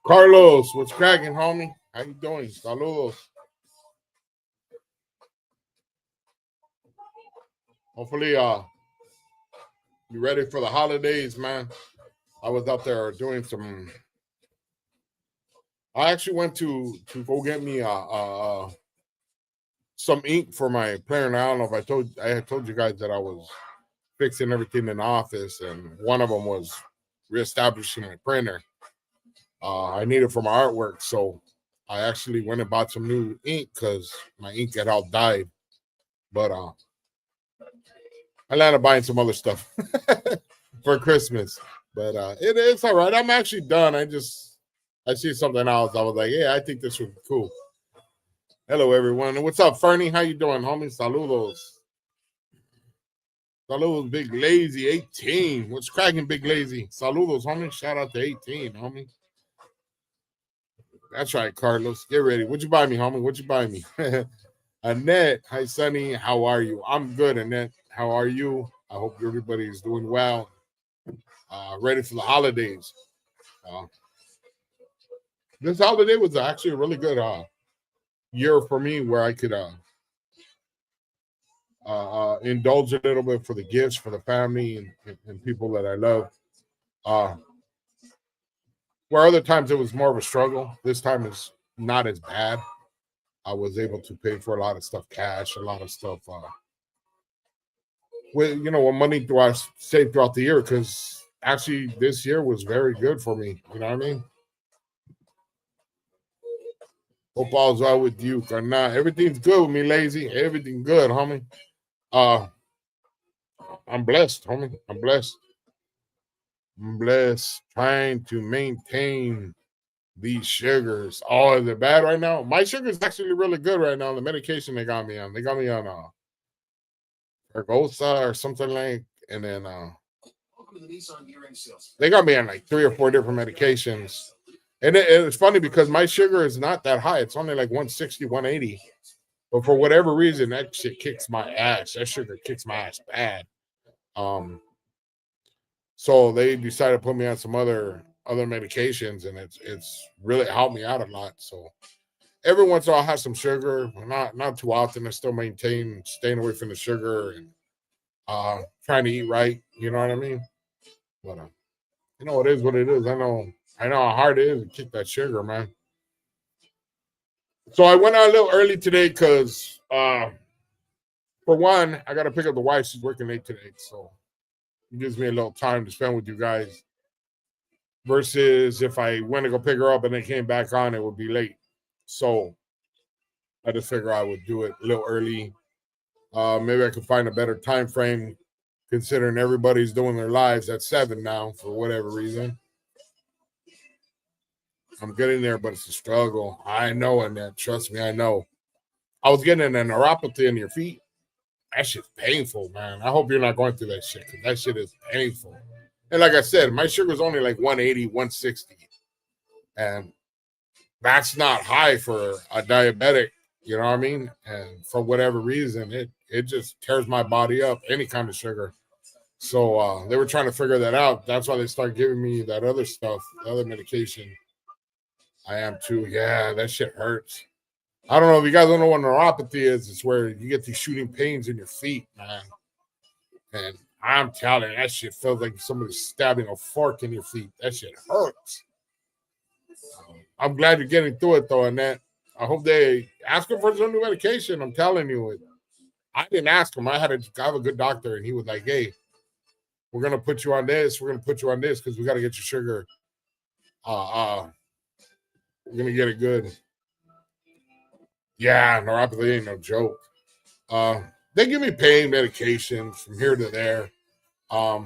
Carlos, what's cracking, homie? How you doing? Saludos. Hopefully, you ready for the holidays, man. I was out there doing some. I actually went to go get me some ink for my printer. I don't know if I had told you guys that I was fixing everything in the office, and one of them was reestablishing my printer. I need it for my artwork, so I actually went and bought some new ink because my ink had all died. But I landed up buying some other stuff for Christmas. But it's all right. I'm actually done. I see something else. I was like, yeah, I think this would be cool. Hello, everyone. What's up, Fernie? How you doing, homie? Saludos. Saludos, Big Lazy 18. What's cracking, Big Lazy? Saludos, homie. Shout out to 18, homie. That's right, Carlos. Get ready. What you buy me, homie? What you buy me? Annette. Hi, Sonny. How are you? I'm good, Annette. How are you? I hope everybody is doing well. Ready for the holidays. This holiday was actually a really good year for me where I could indulge a little bit for the gifts for the family and people that I love. Where other times it was more of a struggle, this time it's not as bad. I was able to pay for a lot of stuff cash, a lot of stuff with what money do I save throughout the year, because actually this year was very good for me. You know what I mean? Hope all's well with you or not. Everything's good with me, Lazy. Everything good, homie. I'm blessed, homie. I'm blessed. I'm blessed. Trying to maintain these sugars. Oh, is it bad right now? My sugar is actually really good right now. The medication they got me on. They got me on Ergosa or something like, and then they got me on like 3 or 4 different medications. And it's funny because my sugar is not that high. It's only like 160, 180. But for whatever reason, that shit kicks my ass. That sugar kicks my ass bad. So they decided to put me on some other medications, and it's really helped me out a lot. So every once in a while, I have some sugar, not too often. I still maintain staying away from the sugar and trying to eat right. You know what I mean? But it is what it is. I know how hard it is to kick that sugar, man. So I went out a little early today because, for one, I got to pick up the wife. She's working late today, so it gives me a little time to spend with you guys. Versus if I went to go pick her up and then came back on, it would be late. So I just figured I would do it a little early. Maybe I could find a better time frame, considering everybody's doing their lives at 7 now for whatever reason. I'm getting there, but it's a struggle. I know, Annette. Trust me, I know. I was getting a neuropathy in your feet. That shit's painful, man. I hope you're not going through that shit, because that shit is painful. And like I said, my sugar's only like 180, 160. And that's not high for a diabetic, you know what I mean? And for whatever reason, it just tears my body up, any kind of sugar. So they were trying to figure that out. That's why they started giving me that other stuff, the other medication. I am too. Yeah, that shit hurts. I don't know if you guys don't know what neuropathy is. It's where you get these shooting pains in your feet, man. And I'm telling you, that shit feels like somebody's stabbing a fork in your feet. That shit hurts. I'm glad you're getting through it, though, Annette. I hope they ask him for some new medication. I'm telling you. I didn't ask him. I have a good doctor, and he was like, hey, we're going to put you on this. We're going to put you on this because we got to get your sugar. We're going to get it good. Yeah, neuropathy ain't no joke. They give me pain medications from here to there. I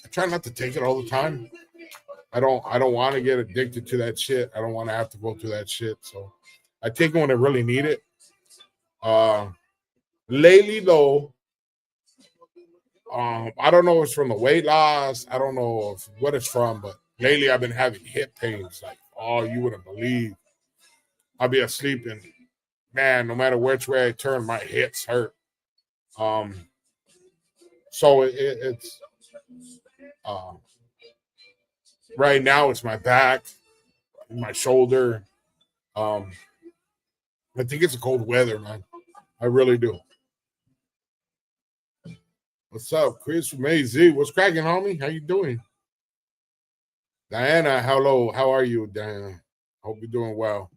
try not to take it all the time. I don't want to get addicted to that shit. I don't want to have to go through that shit. So I take it when I really need it. Lately though, I don't know if it's from the weight loss. I don't know what it's from, but lately I've been having hip pains. Like, oh, you wouldn't believe. I'll be asleep and man, no matter which way I turn, my hips hurt. So it's Right now, it's my back, my shoulder. Um, I think it's the cold weather, man. I really do. What's up, Chris from AZ? What's cracking, homie? How you doing? Diana, hello. How are you, Diana? Hope you're doing well.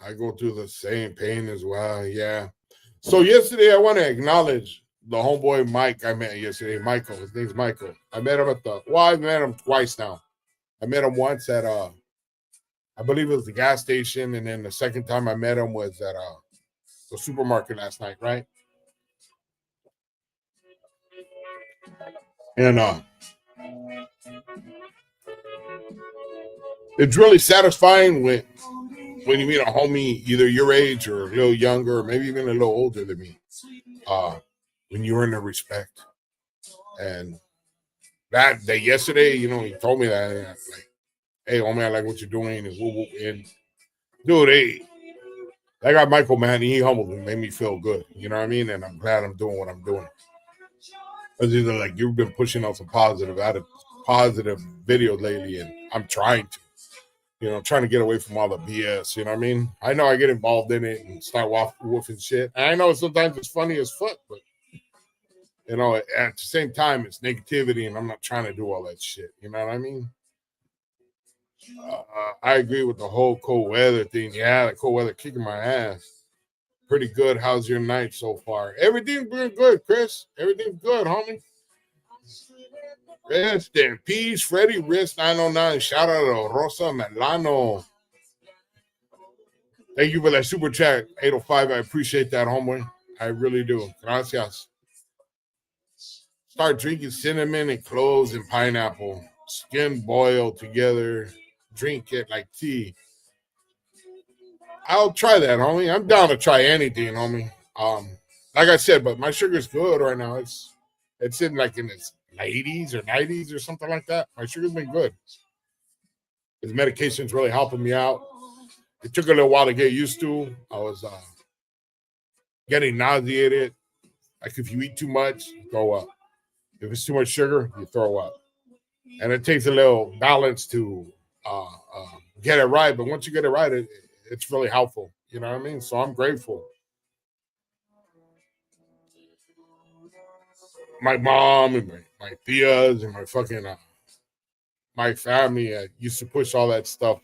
I go through the same pain as well. Yeah. So yesterday, I want to acknowledge the homeboy Mike I met yesterday. Michael, his name's Michael. I met him at the. Well, I've met him twice now. I met him once at I believe it was the gas station, and then the second time I met him was at the supermarket last night, right? And it's really satisfying when you meet a homie either your age or a little younger, or maybe even a little older than me. Uh, when you earn their respect, and that yesterday, he told me that, like, hey, homie, I like what you're doing, and woo, woo. And dude, hey, that guy Michael, man, he humbled me, made me feel good. You know what I mean? And I'm glad I'm doing what I'm doing. Because either like you've been pushing out some positive videos lately, and I'm trying to. Trying to get away from all the BS. You know what I mean? I know I get involved in it and start woofing shit. And I know sometimes it's funny as fuck, but at the same time, it's negativity, and I'm not trying to do all that shit. You know what I mean? I agree with the whole cold weather thing. Yeah, the cold weather kicking my ass. Pretty good. How's your night so far? Everything's been good, Chris. Everything's good, homie. Rest in peace, Freddie Wrist 909. Shout out to Rosa Milano. Thank you for that super chat, 805. I appreciate that, homeboy. I really do. Gracias. Start drinking cinnamon and cloves and pineapple. Skin boil together. Drink it like tea. I'll try that, homie. I'm down to try anything, homie. Like I said, but my sugar's good right now. It's in like in its 80s or 90s or something like that. My sugar's been good. His medication's really helping me out. It took a little while to get used to. I was getting nauseated. Like if you eat too much, you throw up. If it's too much sugar, you throw up. And it takes a little balance to get it right. But once you get it right, it's really helpful. You know what I mean? So I'm grateful. My mom and my tias and my fucking my family used to push all that stuff.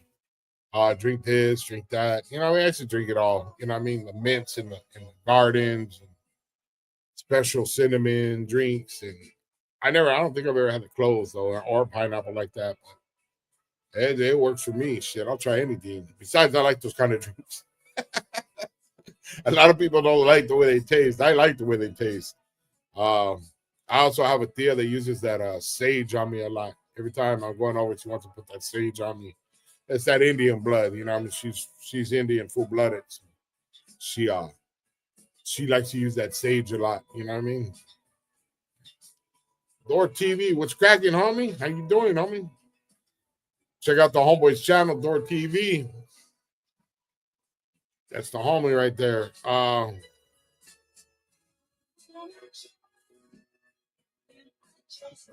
Drink this, drink that. I used to drink it all. You know what I mean? The mints in the gardens, and special cinnamon drinks, and I don't think I've ever had the cloves though, or pineapple like that. But it works for me. Shit, I'll try anything. Besides, I like those kind of drinks. A lot of people don't like the way they taste. I like the way they taste. Um, I also have a tia that uses that sage on me a lot. Every time I'm going over, she wants to put that sage on me. It's that Indian blood, I mean, she's Indian, full blooded. She she likes to use that sage a lot. You know what I mean? Door TV, what's cracking, homie? How you doing, homie? Check out the homeboy's channel, Door TV. That's the homie right there.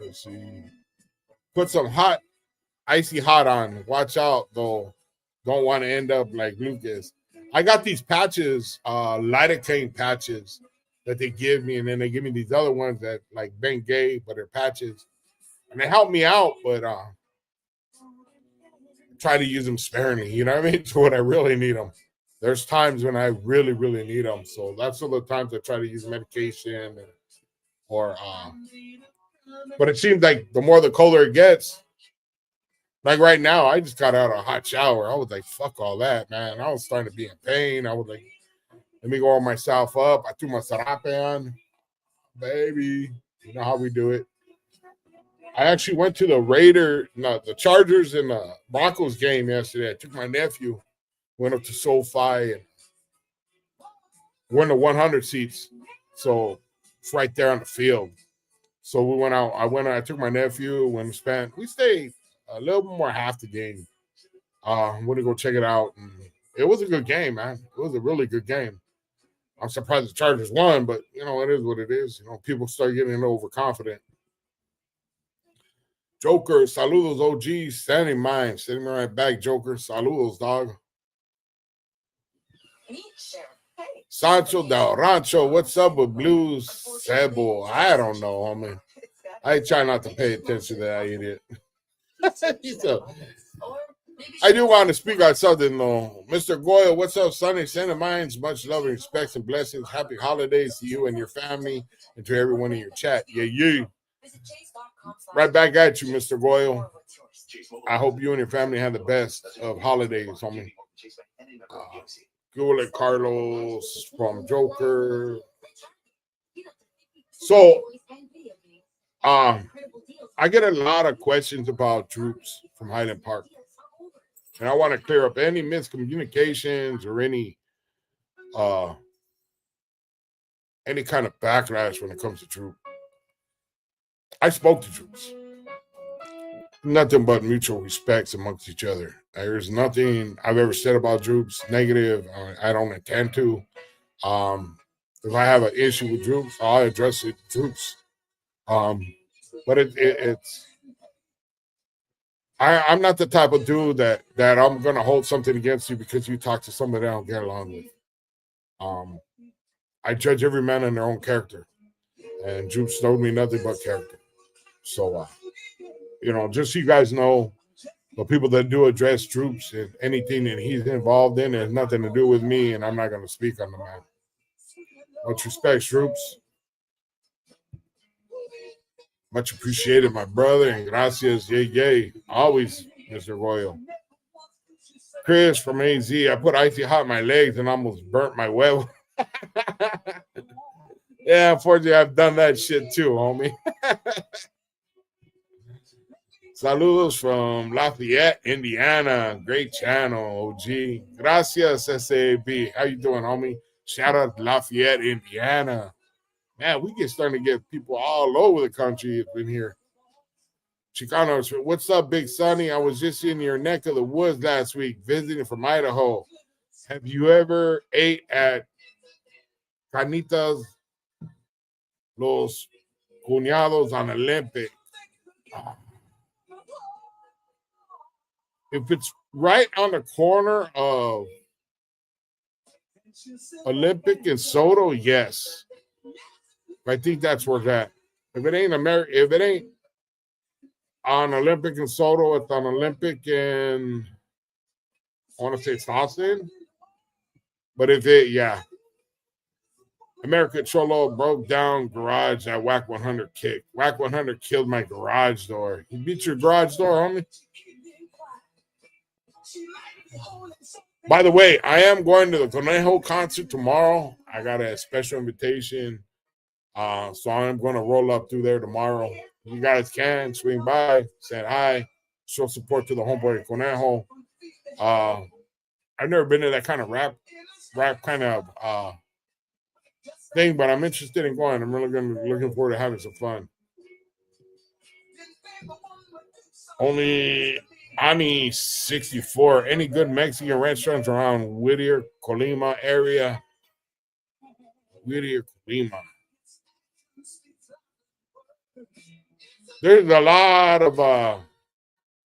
Let's see. Put some icy hot on. Watch out, though. Don't want to end up like Lucas. I got these patches, lidocaine patches that they give me, and then they give me these other ones that like Bengay, but they're patches, and they help me out, but try to use them sparingly. You know what I mean? To when I really need them. There's times when I really, really need them, so that's all the times I try to use medication, or. But it seems like the more the colder it gets, like right now, I just got out of a hot shower. I was like, fuck all that, man. I was starting to be in pain. I was like, let me warm myself up. I threw my sarape on. Baby, you know how we do it. I actually went to the Chargers and the Broncos game yesterday. I took my nephew, went up to SoFi, and we're in the 100 seats. So it's right there on the field. So we went out. I took my nephew, we stayed a little bit more half the game. Went to go check it out. And it was a good game, man. It was a really good game. I'm surprised the Chargers won, but it is what it is. People start getting overconfident. Joker, saludos, OG. Standing mine. Sending me right back, Joker. Saludos, dog. Sancho Del Rancho, what's up with Blues Sebo? I don't know, homie. I try not to pay attention to that idiot. I do want to speak on something, though. Mr. Goyle, what's up, Sonny? Send minds, much love and respects and blessings. Happy holidays to you and your family and to everyone in your chat. Yeah. Right back at you, Mr. Goyle. I hope you and your family have the best of holidays, homie. Google Carlos from Joker. So, I get a lot of questions about troops from Highland Park. And I want to clear up any miscommunications or any kind of backlash when it comes to troops. I spoke to troops. Nothing but mutual respects amongst each other. There's nothing I've ever said about troops negative. I don't intend to. If I have an issue with troops, I'll address it with troops. But it's I'm not the type of dude that I'm gonna hold something against you because you talk to somebody I don't get along with. I judge every man in their own character, and troops showed me nothing but character. So, just so you guys know, the people that do address troops and anything that he's involved in has nothing to do with me, and I'm not going to speak on the man. Much respect, troops. Much appreciated, my brother, and gracias, yay. Always, Mr. Royal. Chris from AZ, I put icy hot in my legs and almost burnt my web. Yeah, unfortunately, I've done that shit too, homie. Saludos from Lafayette, Indiana. Great channel, OG. Gracias, SAB. How you doing, homie? Shout out to Lafayette, Indiana. Man, we starting to get people all over the country in here. Chicanos, what's up, Big Sonny? I was just in your neck of the woods last week, visiting from Idaho. Have you ever ate at Carnitas Los Cuñados on Olympic? If it's right on the corner of Olympic and Soto, yes. I think that's where that. If it ain't on Olympic and Soto, it's on Olympic and I want to say it's Austin. But American Cholo broke down garage at Whack 100 kick. Whack 100 killed my garage door. You beat your garage door, homie? By the way, I am going to the Conejo concert tomorrow. I got a special invitation. So I'm going to roll up through there tomorrow. You guys can swing by, say hi, show support to the homeboy Conejo. I've never been to that kind of rap kind of thing, but I'm interested in going. I'm really looking forward to having some fun. Only Ani 64. Any good Mexican restaurants around Whittier, Colima area? Whittier, Colima. There's a lot of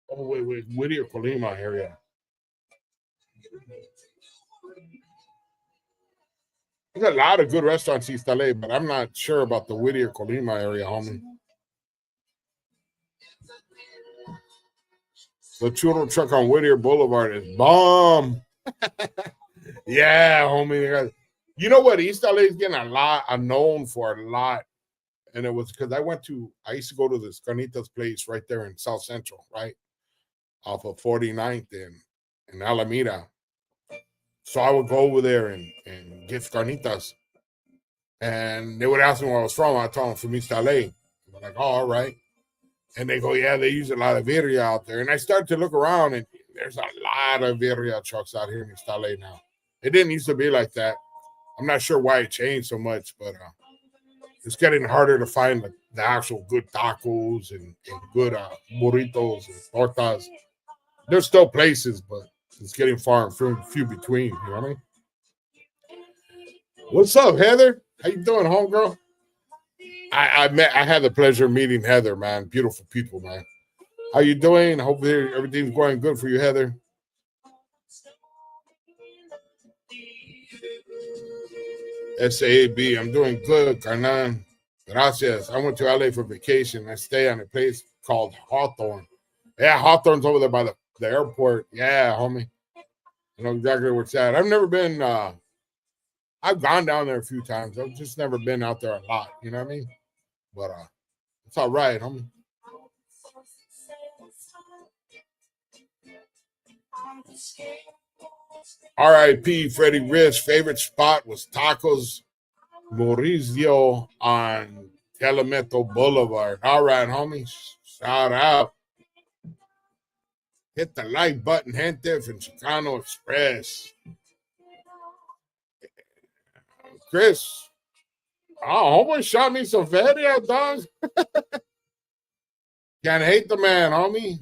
Whittier, Colima area. There's a lot of good restaurants in East LA, but I'm not sure about the Whittier, Colima area, homie. The churro truck on Whittier Boulevard is bomb. Yeah, homie. You know what? East LA is getting I'm known for a lot. And it was because I used to go to this Carnitas place right there in South Central, right? Off of 49th in Alameda. So I would go over there and get carnitas. And they would ask me where I was from. I told them from East LA. I'm like, oh, all right. And they go, yeah, they use a lot of birria out there. And I started to look around, and there's a lot of birria trucks out here in East LA now. It didn't used to be like that. I'm not sure why it changed so much, but it's getting harder to find the actual good tacos and good burritos and tortas. There's still places, but it's getting far and few between. You know what I mean? What's up, Heather? How you doing, homegirl? I had the pleasure of meeting Heather, man. Beautiful people, man. How you doing? Hopefully everything's going good for you, Heather. SAB, I'm doing good, carnal. Gracias. I went to LA for vacation. I stay on a place called Hawthorne. Yeah, Hawthorne's over there by the airport. Yeah, homie. I know exactly where it's at. I've never been, I've gone down there a few times. I've just never been out there a lot. You know what I mean? But it's all right, homie. R.I.P. Freddie Rich. Favorite spot was Tacos Mauricio on Telemeto Boulevard. All right, homies. Shout out. Hit the like button, gente, from Chicano Express. Chris, homeboy shot me some feria, dog. Can't hate the man, homie.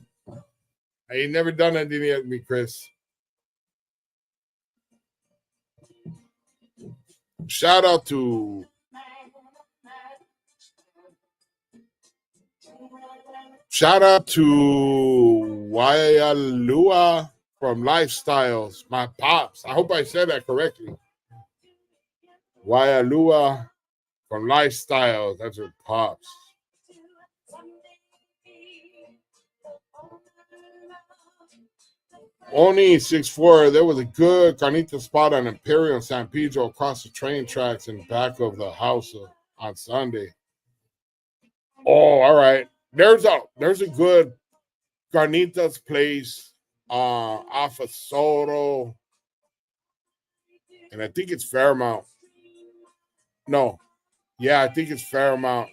I ain't never done anything yet with me, Chris. Shout out to Waialua from Lifestyles, my pops. I hope I said that correctly. Waialua from Lifestyles. That's her pops. Only 6'4". There was a good carnita spot on Imperial San Pedro across the train tracks in back of the house on Sunday. Oh, all right. There's a good carnitas place off of Soto, and I think it's Fairmount. No, yeah, I think it's Fairmount.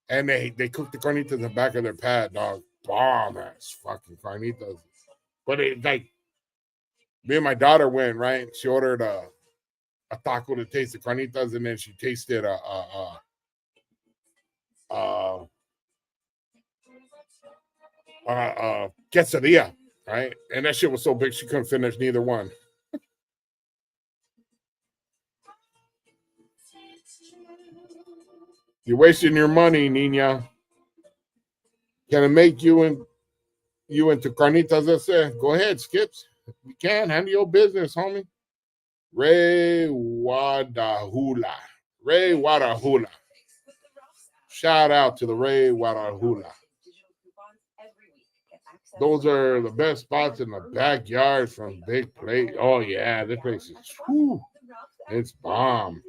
And they cook the carnitas in the back of their pad, dog. Bomb ass fucking carnitas. But it like me and my daughter went, right? She ordered a taco to taste the carnitas, and then she tasted quesadilla, right? And that shit was so big she couldn't finish neither one. You're wasting your money, Nina. Can I make you into carnitas? I said, go ahead, Skips. We can handle your business, homie. Ray Wadahula. Shout out to the Ray Wadahula. Those are the best spots in the backyard from Big Plate. Oh yeah, this place is it's bomb.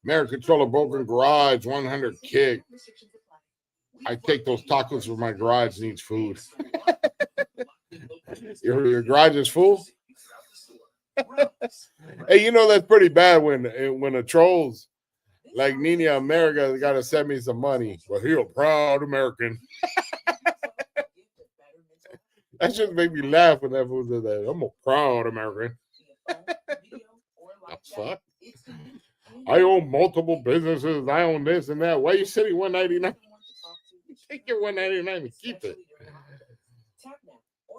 American Controller Broken Garage 100 kick. I take those tacos for my garage needs food. your garage is full? Hey, you know that's pretty bad when the trolls like Nina America got to send me some money. Well, you're a proud American. That just made me laugh when that was that. I'm a proud American. The fuck? I own multiple businesses. I own this and that. Why are you sitting $199? Take your $199 and keep it.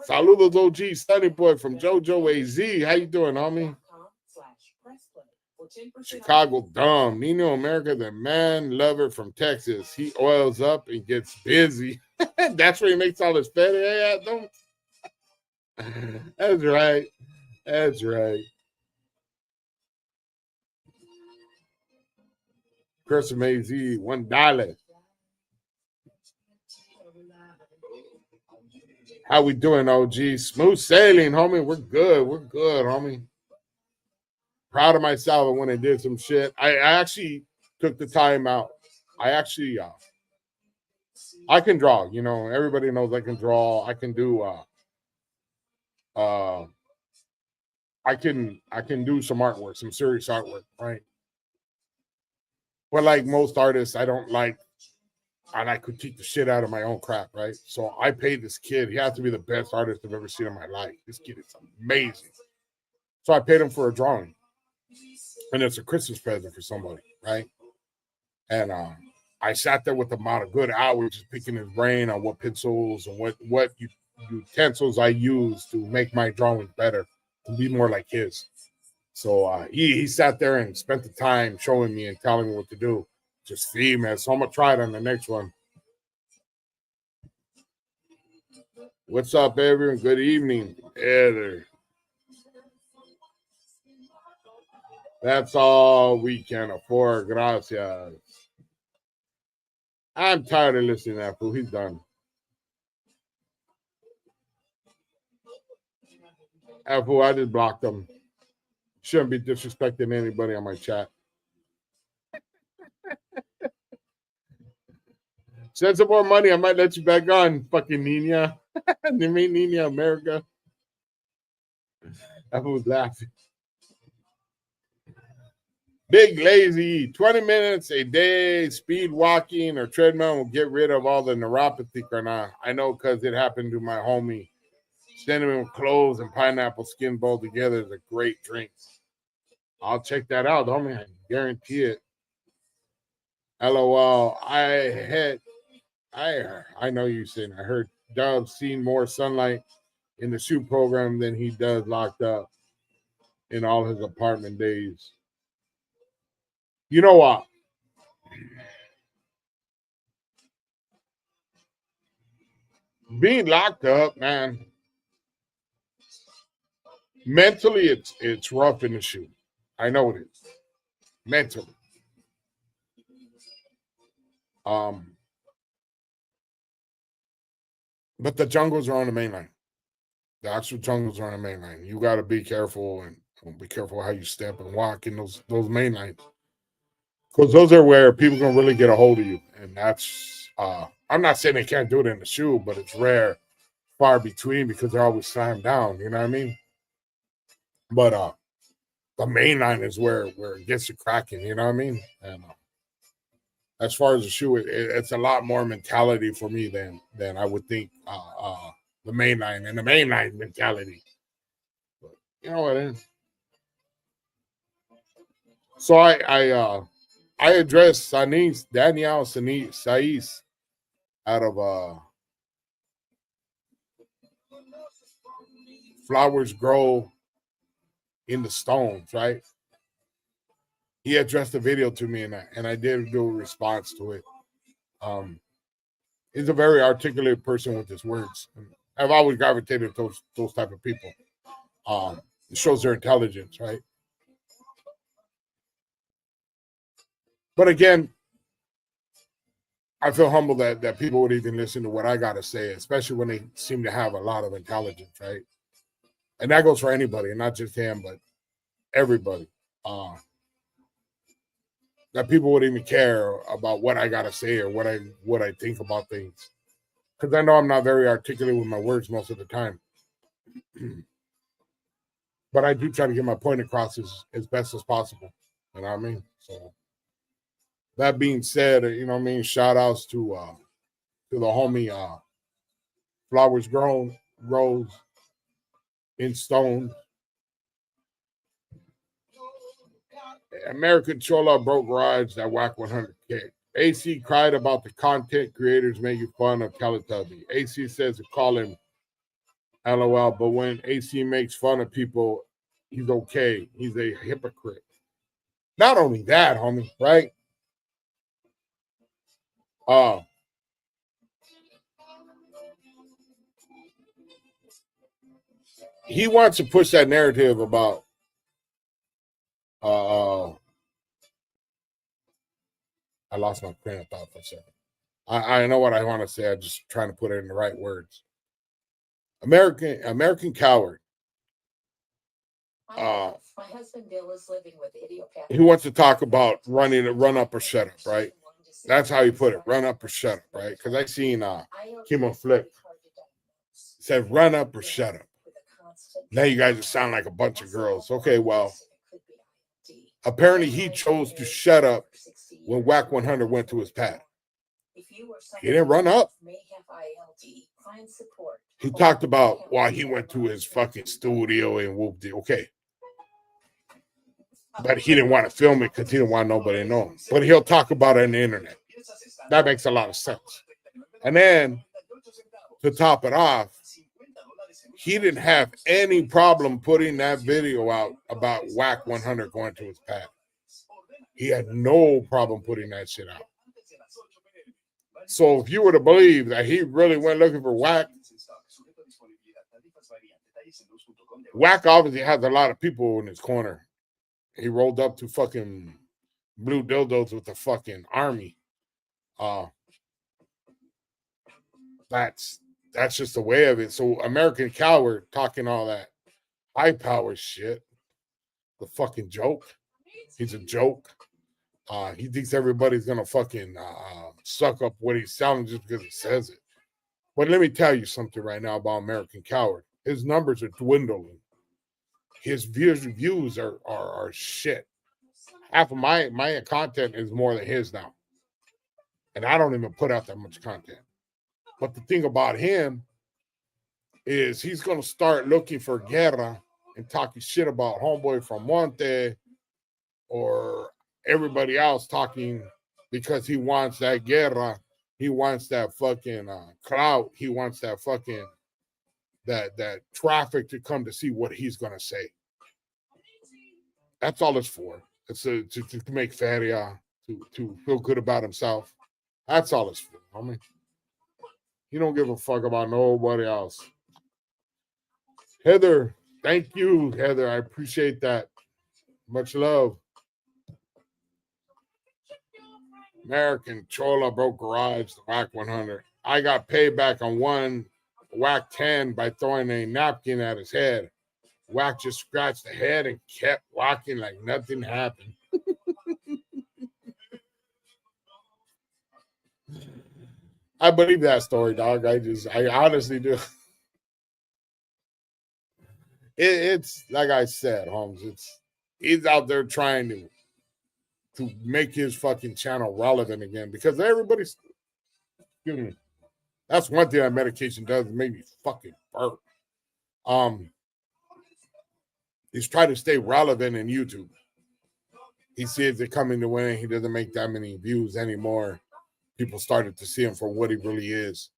Saludos OG Sunny Boy from JoJo AZ. How you doing, homie? Chicago Dumb. Nino America, the man lover from Texas. He oils up and gets busy. That's where he makes all his fatty at, though. That's right. That's right. Chris AZ, $1. How we doing, OG? Smooth sailing, homie. We're good, homie. Proud of myself when I did some shit. I actually took the time out. I can draw. You know, everybody knows I can draw. I can do. I can do some artwork, some serious artwork, right? But like most artists, I don't like. And I critique the shit out of my own crap, right? So I paid this kid. He has to be the best artist I've ever seen in my life. This kid is amazing. So I paid him for a drawing. And it's a Christmas present for somebody, right? And I sat there with him about a good hour just picking his brain on what pencils and what utensils I use to make my drawings better, to be more like his. So he sat there and spent the time showing me and telling me what to do. Just see, man. So I'm gonna try it on the next one. What's up, everyone? Good evening. There. That's all we can afford. Gracias. I'm tired of listening to that fool. He's done. That fool, I just blocked him. Shouldn't be disrespecting anybody on my chat. Send some more money. I might let you back on, fucking Nina. Name Nina America. That fool's laughing. Big lazy, 20 minutes a day, speed walking or treadmill will get rid of all the neuropathy or not. I know because it happened to my homie. Cinnamon with cloves and pineapple skin bowl together is a great drink. I'll check that out, homie. I guarantee it. LOL. I know you saying I heard Dove's seen more sunlight in the shoot program than he does locked up in all his apartment days. You know what? Being locked up, man. Mentally, it's rough in the shoot. I know it is. Mentally. But the jungles are on the main line. The actual jungles are on the main line. You got to be careful and be careful how you step and walk in those main lines. Because those are where people can really get a hold of you. And that's, I'm not saying they can't do it in the shoe, but it's rare, far between because they're always slammed down. You know what I mean? But the main line is where it gets you cracking. You know what I mean? And as far as the shoe, it's a lot more mentality for me than I would think the main line and the main line mentality. But you know what it is. So I addressed Danielle Sais out of Flowers Grow in the Stones, right? He addressed the video to me and I did do a response to it. He's a very articulate person with his words. I've always gravitated to those type of people. It shows their intelligence, right? But again, I feel humbled that people would even listen to what I got to say, especially when they seem to have a lot of intelligence, right? And that goes for anybody, not just him, but everybody. That people would even care about what I got to say or what I think about things. Because I know I'm not very articulate with my words most of the time. But I do try to get my point across as best as possible. You know what I mean? So that being said, you know what I mean, shout outs to the homie Flowers Grows in Stone. American Chola broke garage that whack 100K. AC cried about the content creators making fun of Teletubby. AC says to call him LOL, but when AC makes fun of people, he's okay. He's a hypocrite. Not only that, homie, right? He wants to push that narrative about I lost my train of thought for a second. I know what I want to say. I'm just trying to put it in the right words. American coward. My husband Bill is living with idiopathic. He wants to talk about run up or shut up, right? That's how you put it. Run up or shut up, right? Because I seen Kimo Flip said run up or shut up. Now you guys sound like a bunch of girls. Okay, well, apparently he chose to shut up when Whack 100 went to his pad. He didn't run up. He talked about why he went to his fucking studio and whooped it. Okay. But he didn't want to film it because he didn't want nobody to know. But he'll talk about it on the internet. That makes a lot of sense. And then to top it off, he didn't have any problem putting that video out about Whack 100 going to his pad. He had no problem putting that shit out. So if you were to believe that he really went looking for Whack, Wack obviously has a lot of people in his corner. He rolled up to fucking blue dildos with the fucking army. Uh that's just the way of it. So American Coward talking all that high power shit. The fucking joke. He's a joke. He thinks everybody's gonna fucking suck up what he's selling just because he says it. But let me tell you something right now about American Coward. His numbers are dwindling. His views are shit. Half of my content is more than his now. And I don't even put out that much content. But the thing about him is he's gonna start looking for guerra and talking shit about homeboy from Monte or everybody else talking because he wants that guerra. He wants that fucking clout. He wants that fucking that traffic to come to see what he's gonna say. That's all it's for. It's to make Feria to feel good about himself. That's all it's for, homie. He don't give a fuck about nobody else. Heather, thank you, Heather. I appreciate that. Much love. American Chola broke garage, the Whack 100. I got payback on one Whack 10 by throwing a napkin at his head. Whack just scratched the head and kept walking like nothing happened. I believe that story, dog. I honestly do. It's like I said, Holmes. He's out there trying to make his fucking channel relevant again because everybody's. Excuse me. That's one thing that medication does. It make me fucking burp. He's trying to stay relevant in YouTube. He sees it coming to win. He doesn't make that many views anymore. People started to see him for what he really is,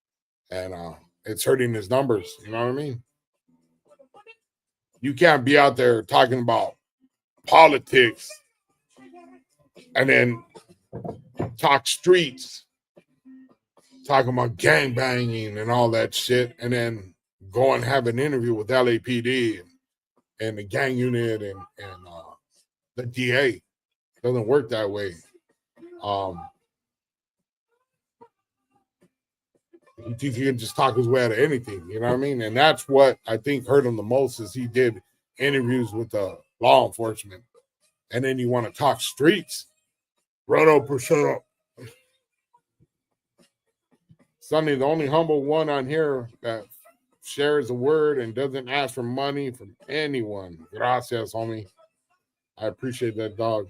and it's hurting his numbers. You know what I mean? You can't be out there talking about politics and then talk streets, talking about gang banging and all that shit, and then go and have an interview with LAPD and the gang unit and the DA. Doesn't work that way. He thinks he can just talk his way out of anything, you know what I mean? And that's what I think hurt him the most is he did interviews with the law enforcement. And then you want to talk streets. Run up or shut up. Sonny, the only humble one on here that shares a word and doesn't ask for money from anyone. Gracias, homie. I appreciate that, dog.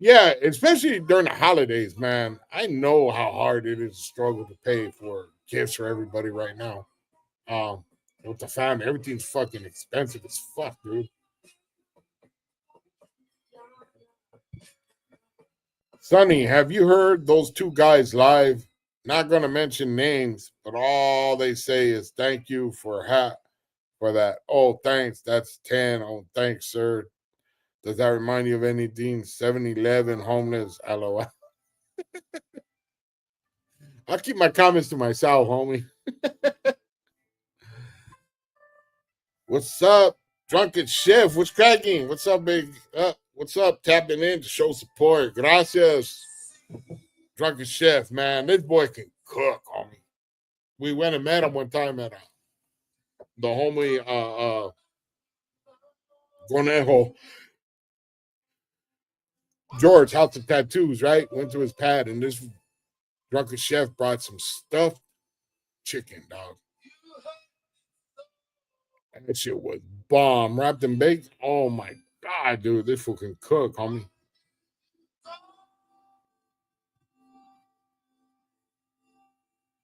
Yeah, especially during the holidays, man. I know how hard it is to struggle to pay for gifts for everybody right now. With the family, everything's fucking expensive as fuck, dude. Sonny, have you heard those two guys live? Not gonna mention names, but all they say is thank you for that. Oh, thanks. That's 10. Oh, thanks, sir. Does that remind you of anything? 7-Eleven, homeless, LOL. I'll keep my comments to myself, homie. What's up? Drunken Chef, what's cracking? What's up, big? What's up? Tapping in to show support. Gracias. Drunken Chef, man. This boy can cook, homie. We went and met him one time at the homie Conejo. George, House of Tattoos, right? Went to his pad, and this Drunken Chef brought some stuffed chicken, dog. And that shit was bomb. Wrapped and baked. Oh my God, dude. This fool can cook, homie.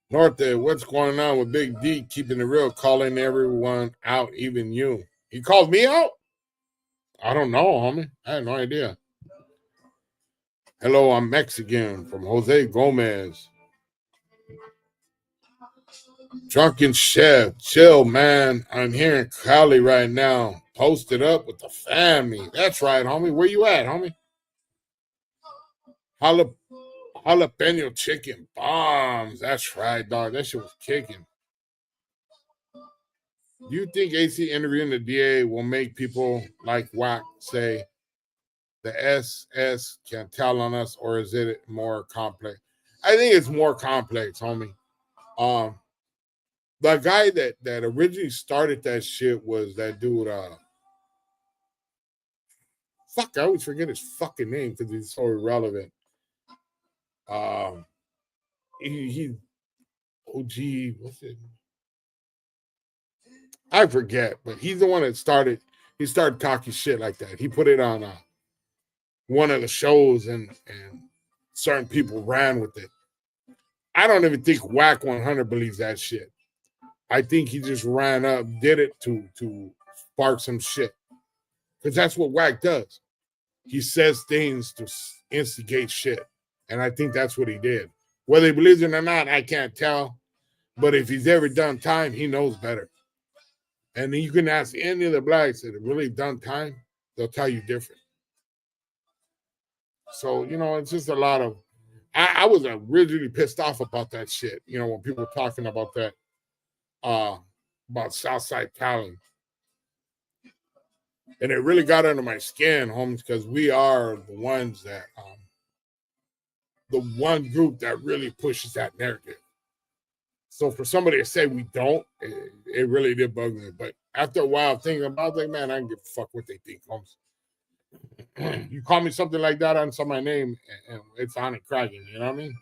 Norte, what's going on with Big D keeping it real, calling everyone out, even you? He called me out? I don't know, homie. I had no idea. Hello, I'm Mexican from Jose Gomez. Drunken Chef, chill, man. I'm here in Cali right now. Posted up with the family. That's right, homie. Where you at, homie? Jalapeno chicken bombs. That's right, dog. That shit was kicking. Do you think AC interviewing the DA will make people like Wack say the SS can tell on us, or is it more complex? I think it's more complex, homie. Um, the guy that originally started that shit was that dude. Fuck, I always forget his fucking name because he's so irrelevant. Um, he OG, what's it? I forget, but he's the one that started. He started talking shit like that. He put it on one of the shows, and certain people ran with it. I don't even think Whack 100 believes that shit. I think he just ran up, did it to spark some shit, because that's what Whack does. He says things to instigate shit, and I think that's what he did. Whether he believes it or not, I can't tell. But if he's ever done time, he knows better. And you can ask any of the blacks that have really done time, they'll tell you different. So, it's just a lot of, I was originally pissed off about that shit, when people were talking about that, about Southside talent. And it really got under my skin, homies, because we are the ones that, the one group that really pushes that narrative. So for somebody to say we don't, it really did bug me. But after a while thinking about it, man, I don't give a fuck what they think, homies. You call me something like that on my name, and it's on and cracking, you know what I mean?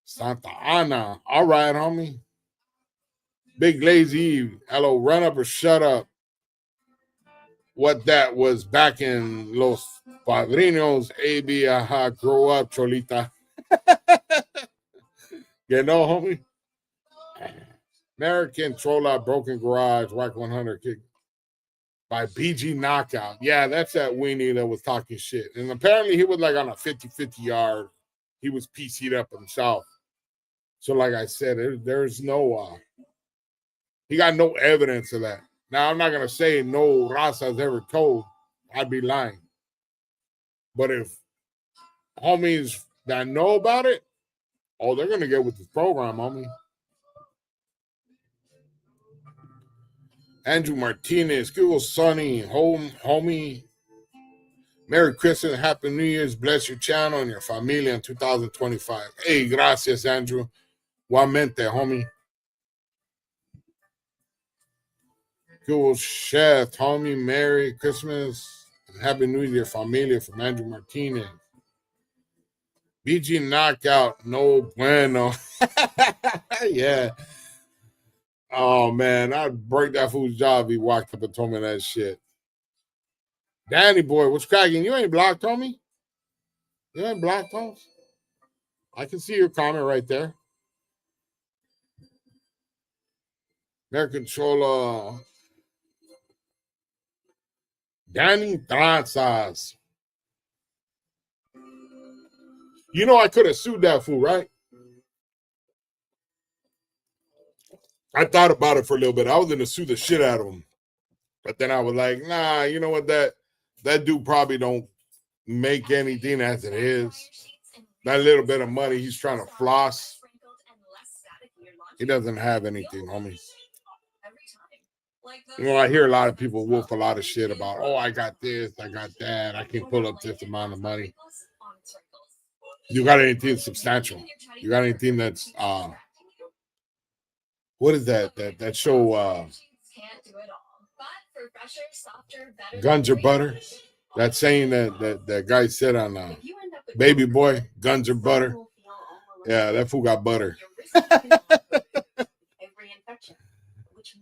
Santa Ana. All right, homie. Big Lazy Eve. Hello, run up or shut up. What that was back in Los Padrinos, AB, aha, grow up, Cholita. You know, homie? American Trolla, Broken Garage, Whack 100 kick by BG Knockout. Yeah, that's that weenie that was talking shit. And apparently he was like on a 50-50 yard. He was PC'd up himself. So like I said, there's no, he got no evidence of that. Now, I'm not going to say no Raza's ever told. I'd be lying. But if homies that know about it, oh, they're going to get with this program, homie. Andrew Martinez, Google Sonny, homie. Merry Christmas, Happy New Year's. Bless your channel and your familia in 2025. Hey, gracias, Andrew. Igualmente, homie. Google Chef, homie. Merry Christmas and Happy New Year, familia from Andrew Martinez. BG Knockout, no bueno. Yeah. Oh, man, I'd break that fool's job if he walked up and told me that shit. Danny boy, what's cracking? You ain't blocked, homie? You ain't blocked, homies? I can see your comment right there. American Chola. Danny Tranzas. I could have sued that fool, right? I thought about it for a little bit. I was going to sue the shit out of him. But then I was like, nah, you know what? That dude probably don't make anything as it is. That little bit of money he's trying to floss, he doesn't have anything, homie. I hear a lot of people wolf a lot of shit about, oh, I got this, I got that, I can pull up this amount of money. You got anything substantial? You got anything that's what is that show? Guns or butter? That saying that guy said on Baby Boy, guns or butter. Yeah, that fool got butter. Which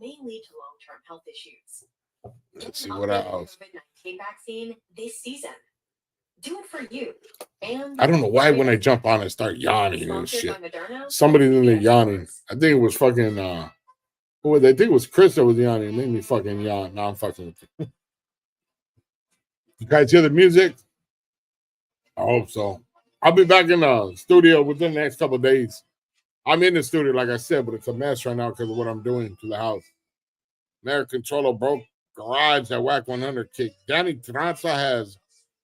may lead to long-term health issues. Let's see what else. COVID-19 vaccine this season. Do it for you. And I don't know why when I jump on and start yawning and shit. Somebody's in there yawning. I think it was fucking I think it was Chris that was yawning. It made me fucking yawn. Now I'm fucking with you. You guys hear the music? I hope so. I'll be back in the studio within the next couple of days. I'm in the studio, like I said, but it's a mess right now because of what I'm doing to the house. American Cholo broke garage at Whack 100 kick. Danny Tranza has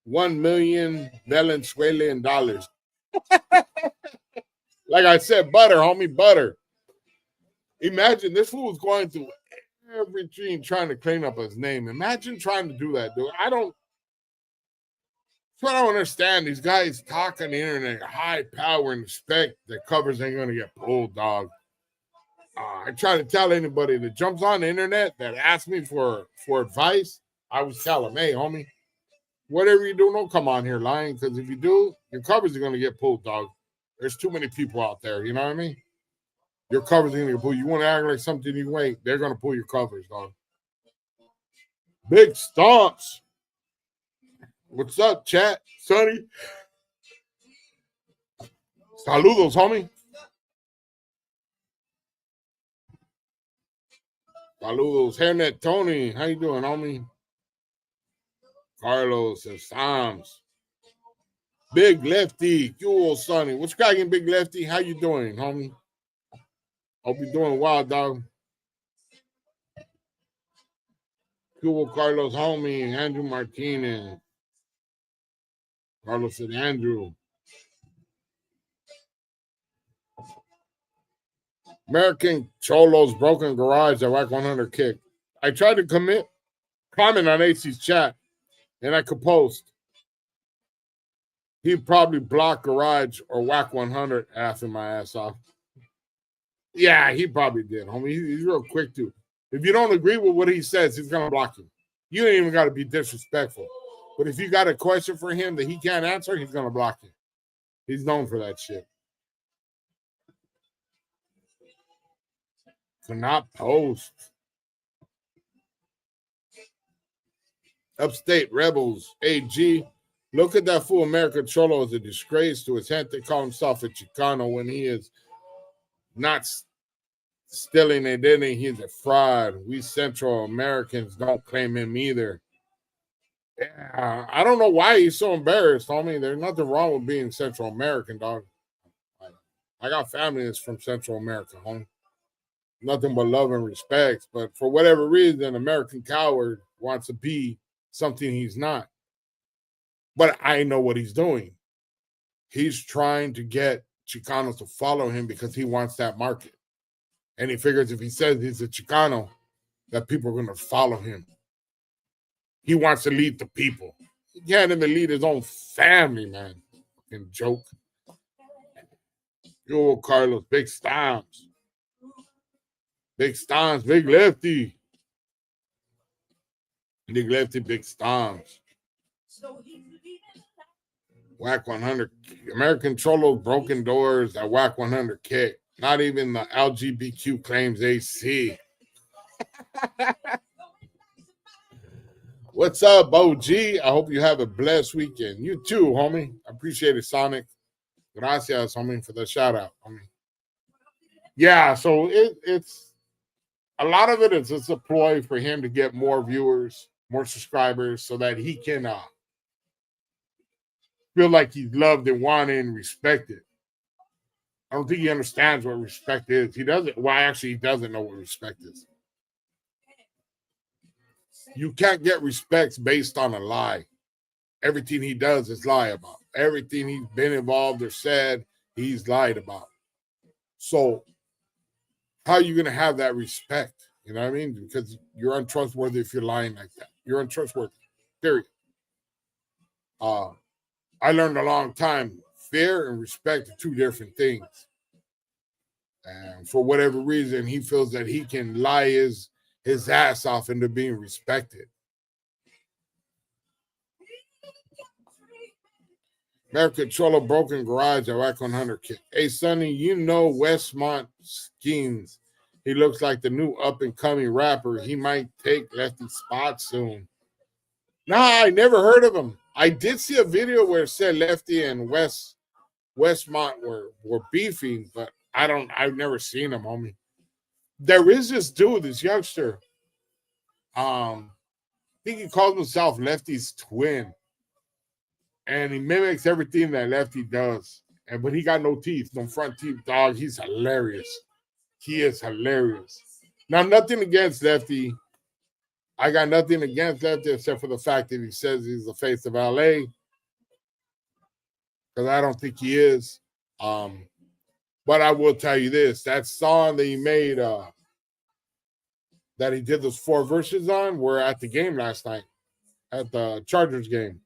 $1 million Venezuelan dollars. Like I said, butter, homie, butter. Imagine this fool was going through Every team trying to clean up his name. Imagine trying to do that, dude. So I don't understand. These guys talk on the internet, high power and respect. Their covers ain't gonna get pulled, dog. I try to tell anybody that jumps on the internet that asks me for advice. I always tell them, hey, homie, whatever you do, don't come on here lying, because if you do, your covers are gonna get pulled, dog. There's too many people out there. You know what I mean? Your covers are gonna get pulled. You want to act like something you ain't, they're gonna pull your covers, dog. Big stomps. What's up, chat? Sonny? Saludos, homie. Saludos. Hairnet Tony. How you doing, homie? Carlos and Sams. Big Lefty. You Sonny. What's cracking, Big Lefty? How you doing, homie? Hope you're doing well, dog. Cool Carlos, homie. Andrew Martinez. Carlos and Andrew. American Cholos broken garage at Whack 100 kick. I tried to comment on AC's chat, and I could post. He probably blocked garage or Whack 100 after my ass off. Yeah, he probably did, homie. He's real quick too. If you don't agree with what he says, he's gonna block you. You ain't even got to be disrespectful. But if you got a question for him that he can't answer, he's gonna block you. He's known for that shit. Cannot post. Upstate Rebels, AG. Look at that fool American Cholo as a disgrace to his head to call himself a Chicano when he is not stealing identity. He's a fraud. We Central Americans don't claim him either. Yeah, I don't know why he's so embarrassed, homie. There's nothing wrong with being Central American, dog. I got family that's from Central America, homie. Nothing but love and respect. But for whatever reason, American coward wants to be something he's not. But I know what he's doing. He's trying to get Chicanos to follow him because he wants that market. And he figures if he says he's a Chicano, that people are going to follow him. He wants to lead the people. He can't even lead his own family, man. Fucking joke. Yo, Carlos, big stomps. Big stomps, big lefty. Big lefty, big stomps. Whack 100. American Cholos broken doors at Whack 100 kick. Not even the LGBTQ claims AC. What's up, OG? I hope you have a blessed weekend. You too, homie. I appreciate it, Sonic. Gracias, homie, for the shout out, homie. Yeah, so it's a lot of it is it's a ploy for him to get more viewers, more subscribers, so that he can feel like he's loved and wanted and respected. I don't think he understands what respect is. He doesn't. Well, actually, he doesn't know what respect is. You can't get respect based on a lie. Everything he does is lie about. Everything he's been involved or said, he's lied about. So how are you going to have that respect? You know what I mean? Because you're untrustworthy if you're lying like that. You're untrustworthy, period. I learned a long time, fear and respect are two different things. And for whatever reason, he feels that he can lie his ass off into being respected. American Cholo broken garage at Whack 100 kick. Hey, Sonny, you know Westmont Schemes. He looks like the new up-and-coming rapper. He might take Lefty's spot soon. Nah, I never heard of him. I did see a video where it said Lefty and Westmont were beefing, but I've never seen him, homie. There is this dude, this youngster. I think he calls himself Lefty's twin. And he mimics everything that Lefty does. But he got no teeth, no front teeth, dog. He's hilarious. He is hilarious. Now, nothing against Lefty. I got nothing against Lefty except for the fact that he says he's the face of LA. Because I don't think he is. But I will tell you this. That song that he made, that he did those 4 verses on were at the game last night, at the Chargers game.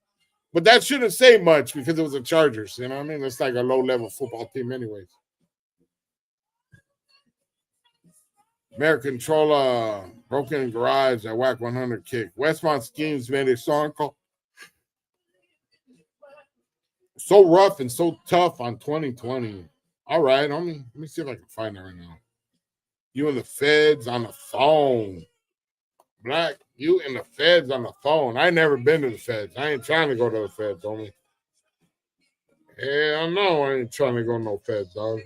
But that shouldn't say much because it was the Chargers. You know what I mean? It's like a low-level football team anyways. American Trolla, Broken Garage, at Whack 100 kick. Westmont Schemes made a song called So Rough and So Tough on 2020. All right, let me see if I can find it right now. You and the feds on the phone. Black, you and the feds on the phone. I ain't never been to the feds. I ain't trying to go to the feds, homie. Hell no, I ain't trying to go to no feds, dog.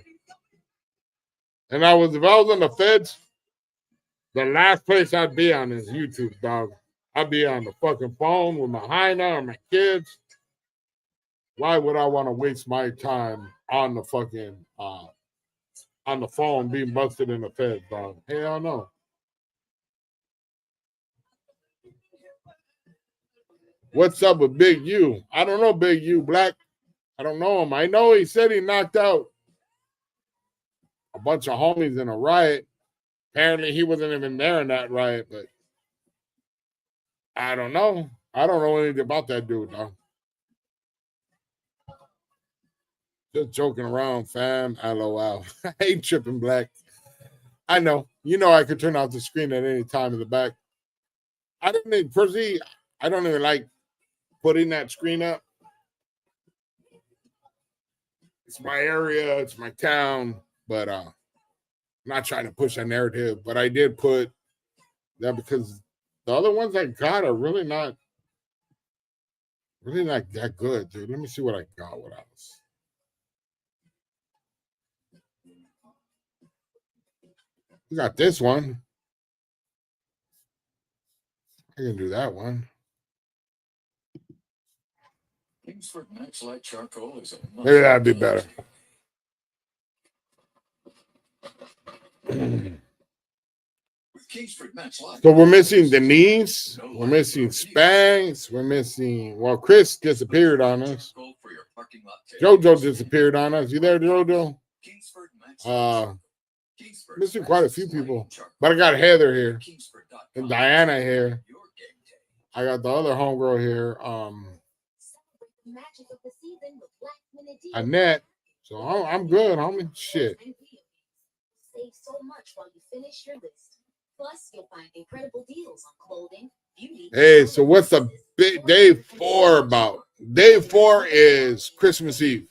And if I was on the feds, the last place I'd be on is YouTube, dog. I'd be on the fucking phone with my hyena or my kids. Why would I want to waste my time on the fucking on the phone being busted in the feds, dog? Hell no. What's up with Big U? I don't know Big U, Black. I don't know him. I know he said he knocked out a bunch of homies in a riot. Apparently he wasn't even there in that riot, but I don't know. I don't know anything about that dude, though. Just joking around, fam. LOL. I ain't tripping, Black. I know. You know I could turn off the screen at any time in the back. I don't even like putting that screen up. It's my area, it's my town, but I'm not trying to push a narrative. But I did put that because the other ones I got are really not that good, dude. Let me see what I got. What else? We got this one. I can do that one. Maybe that'd be better. So we're missing Denise. We're missing Spanx. We're missing. Well, Chris disappeared on us. JoJo disappeared on us. You there, JoJo? Missing quite a few people. But I got Heather here and Diana here. I got the other homegirl here. Annette. So I'm good, homie. Shit. Save so much while you finish your list. Plus, you'll find incredible deals on clothing, beauty. Hey, so what's the big day 4 about? Day 4 is Christmas Eve.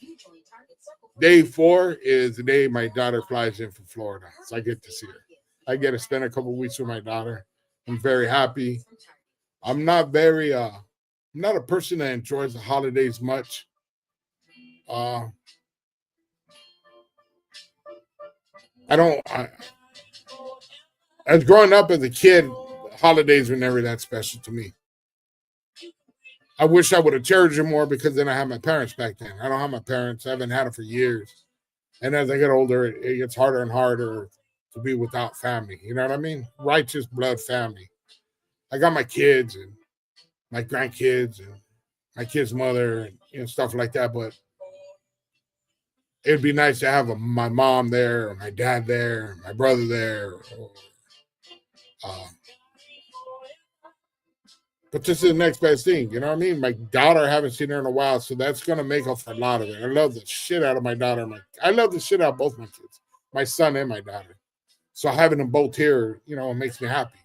Day 4 is the day my daughter flies in from Florida. So I get to see her. I get to spend a couple of weeks with my daughter. I'm very happy. I'm not a person that enjoys the holidays much. As growing up as a kid, holidays were never that special to me. I wish I would have cherished it more because then I had my parents back then. I don't have my parents. I haven't had them for years. And as I get older, it gets harder and harder to be without family. You know what I mean? Righteous blood family. I got my kids and my grandkids and my kid's mother and stuff like that. But it'd be nice to have my mom there, or my dad there, or my brother there. But this is the next best thing, you know what I mean? My daughter, I haven't seen her in a while, so that's going to make up for a lot of it. I love the shit out of my daughter. I love the shit out of both my kids, my son and my daughter. So having them both here, you know, it makes me happy.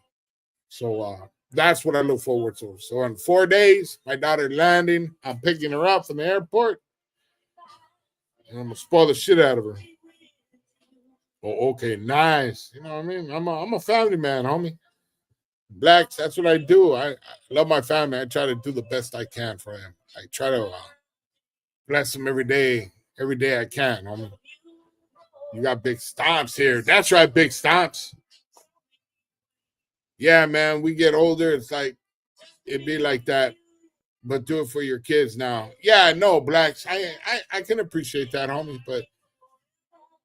So that's what I look forward to. So in 4 days, my daughter landing, I'm picking her up from the airport, and I'm going to spoil the shit out of her. Oh, okay, nice. You know what I mean? I'm a family man, homie. Blacks, that's what I do. I love my family. I try to do the best I can for them. I try to bless them every day I can, homie. You got Big Stomps here. That's right, Big Stomps. Yeah, man, we get older. It's like, it'd be like that, but do it for your kids now. Yeah, no, Blacks. I can appreciate that, homie, but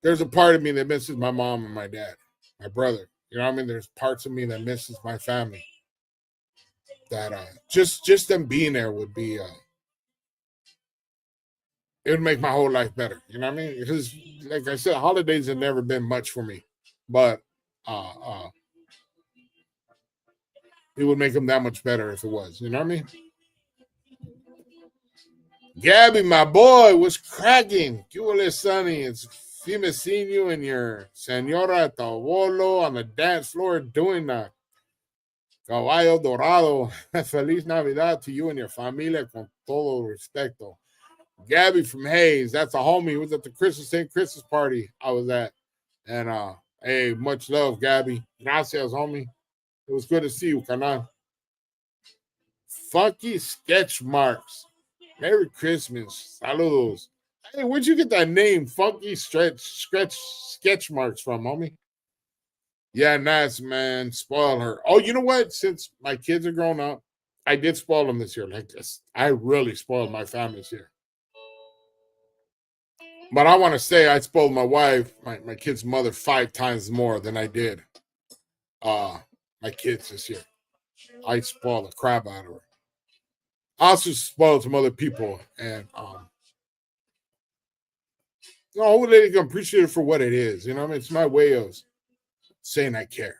there's a part of me that misses my mom and my dad, my brother. You know what I mean? There's parts of me that misses my family. That just them being there would be it would make my whole life better. You know what I mean? Because like I said, holidays have never been much for me. But it would make them that much better if it was. You know what I mean? Gabby, my boy, what's cracking? ¿Qué Sonny? It's Fime seeing you and your Senora Tabolo on the dance floor doing that. Caballo Dorado. Feliz Navidad to you and your familia con todo respeto. Gabby from Hayes, that's a homie who was at the St. Christmas party I was at. And hey, much love, Gabby. Gracias, homie. It was good to see you, canal. Funky sketch marks. Merry Christmas. Saludos. Hey, where'd you get that name, Funky Sketch Marks from, homie? Yeah, nice, man. Spoil her. Oh, you know what? Since my kids are grown up, I did spoil them this year. Like this, I really spoiled my family this year. But I want to say I spoiled my wife, my kid's mother, 5 times more than I did my kids this year. I spoiled the crap out of her. I also spoiled some other people, and they can appreciate it for what it is. You know, I mean, it's my way of saying I care.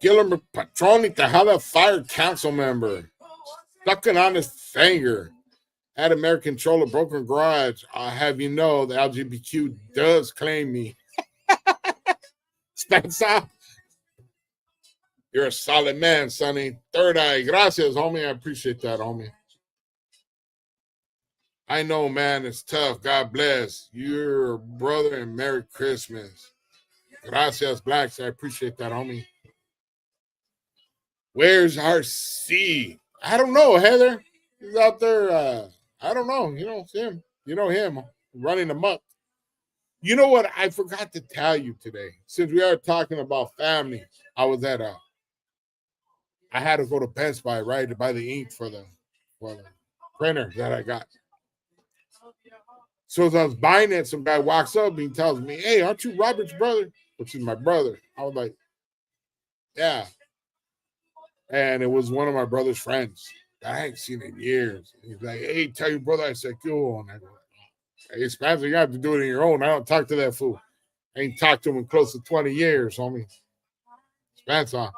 Guillermo Patroni, Tejada Fire Council member, sucking on his finger. Had American Troller, Broken Garage. I have you know the LGBTQ does claim me. Spencer, you're a solid man, Sonny. Third Eye, gracias, homie. I appreciate that, homie. I know, man, it's tough. God bless. You're a brother and Merry Christmas. Gracias, Blacks. I appreciate that, homie. Where's RC? I don't know, Heather. He's out there. I don't know. You know him. You know him running amok. You know what? I forgot to tell you today. Since we are talking about family, I was at I had to go to Best Buy, right, to buy the ink for the printer that I got. So as I was buying it, some guy walks up and he tells me, "Hey, aren't you Robert's brother?" Which is my brother. I was like, "Yeah." And it was one of my brother's friends that I ain't seen in years. He's like, "Hey, tell your brother I said cool." And I go, "Hey, Spencer, you have to do it on your own. I don't talk to that fool. I ain't talked to him in close to 20 years, homie." Spencer.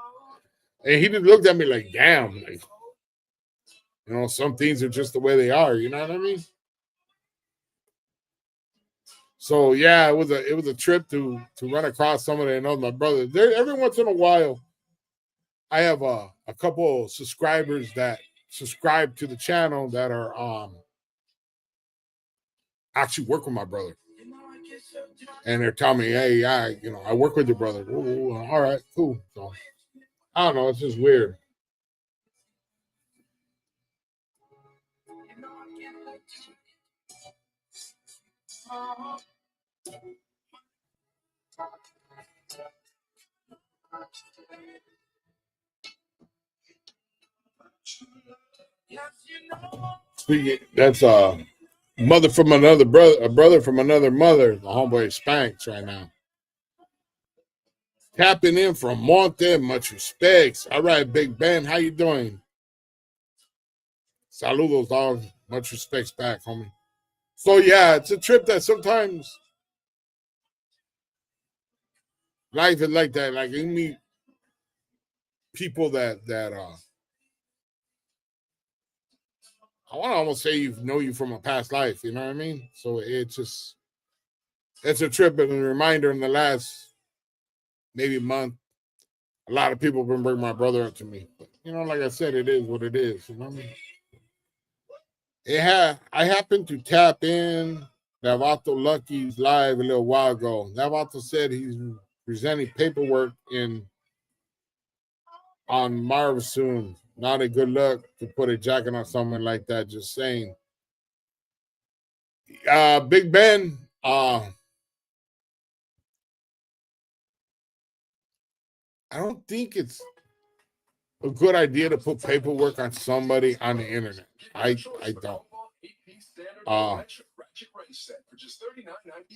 And he just looked at me like, damn, like, you know, some things are just the way they are, you know what I mean? So yeah, it was a trip to run across somebody that knows my brother. There every once in a while, I have a couple of subscribers that subscribe to the channel that are actually work with my brother. And they're telling me, "Hey, I work with your brother." Ooh, all right, cool. So I don't know, it's just weird. Speaking, that's mother from another brother, a brother from another mother. The homeboy Spanks right now. Tapping in from Monte, much respects. All right, Big Ben, how you doing? Saludos, dog. Much respects back, homie. So yeah, it's a trip that sometimes life is like that. Like you meet people that I want to almost say you know you from a past life. You know what I mean? So it's a trip and a reminder in the last maybe month. A lot of people have been bringing my brother up to me. But, you know, like I said, it is what it is. You know what I mean? I happened to tap in Navato Lucky's live a little while ago. Navato said he's presenting paperwork on Marv soon. Not a good look to put a jacket on someone like that. Just saying. Big Ben. I don't think it's a good idea to put paperwork on somebody on the internet. I don't. But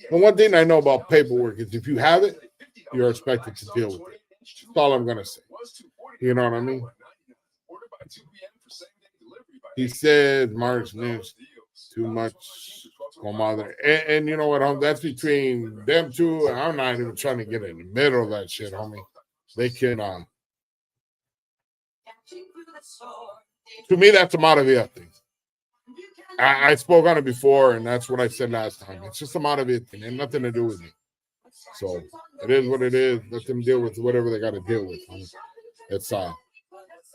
one thing I know about paperwork is if you have it, you're expected to deal with it. That's all I'm gonna say. You know what I mean? He said Mark's news too much Comadre. And you know what, homie? That's between them two. And I'm not even trying to get in the middle of that shit, homie. They can, to me, that's a Maravilla thing. I spoke on it before, and that's what I said last time. It's just a Maravilla thing. It had nothing to do with me. So it is what it is. Let them deal with whatever they got to deal with, homie. It's,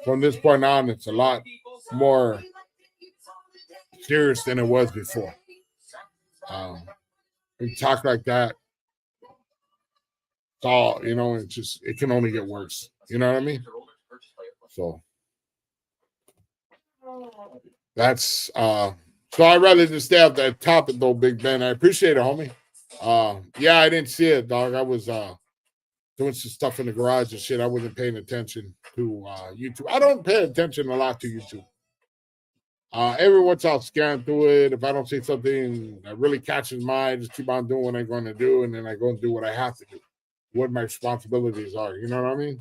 from this point on, it's a lot more serious than it was before. We talk like that, it's all, you know, it can only get worse. You know what I mean? So that's so I'd rather just stay at that topic though, Big Ben. I appreciate it, homie. Yeah, I didn't see it, dog. I was doing some stuff in the garage and shit. I wasn't paying attention to YouTube. I don't pay attention a lot to YouTube. Every once I'll scan through it. If I don't see something that really catches my eye, I just keep on doing what I'm going to do, and then I go and do what I have to do, what my responsibilities are. You know what I mean?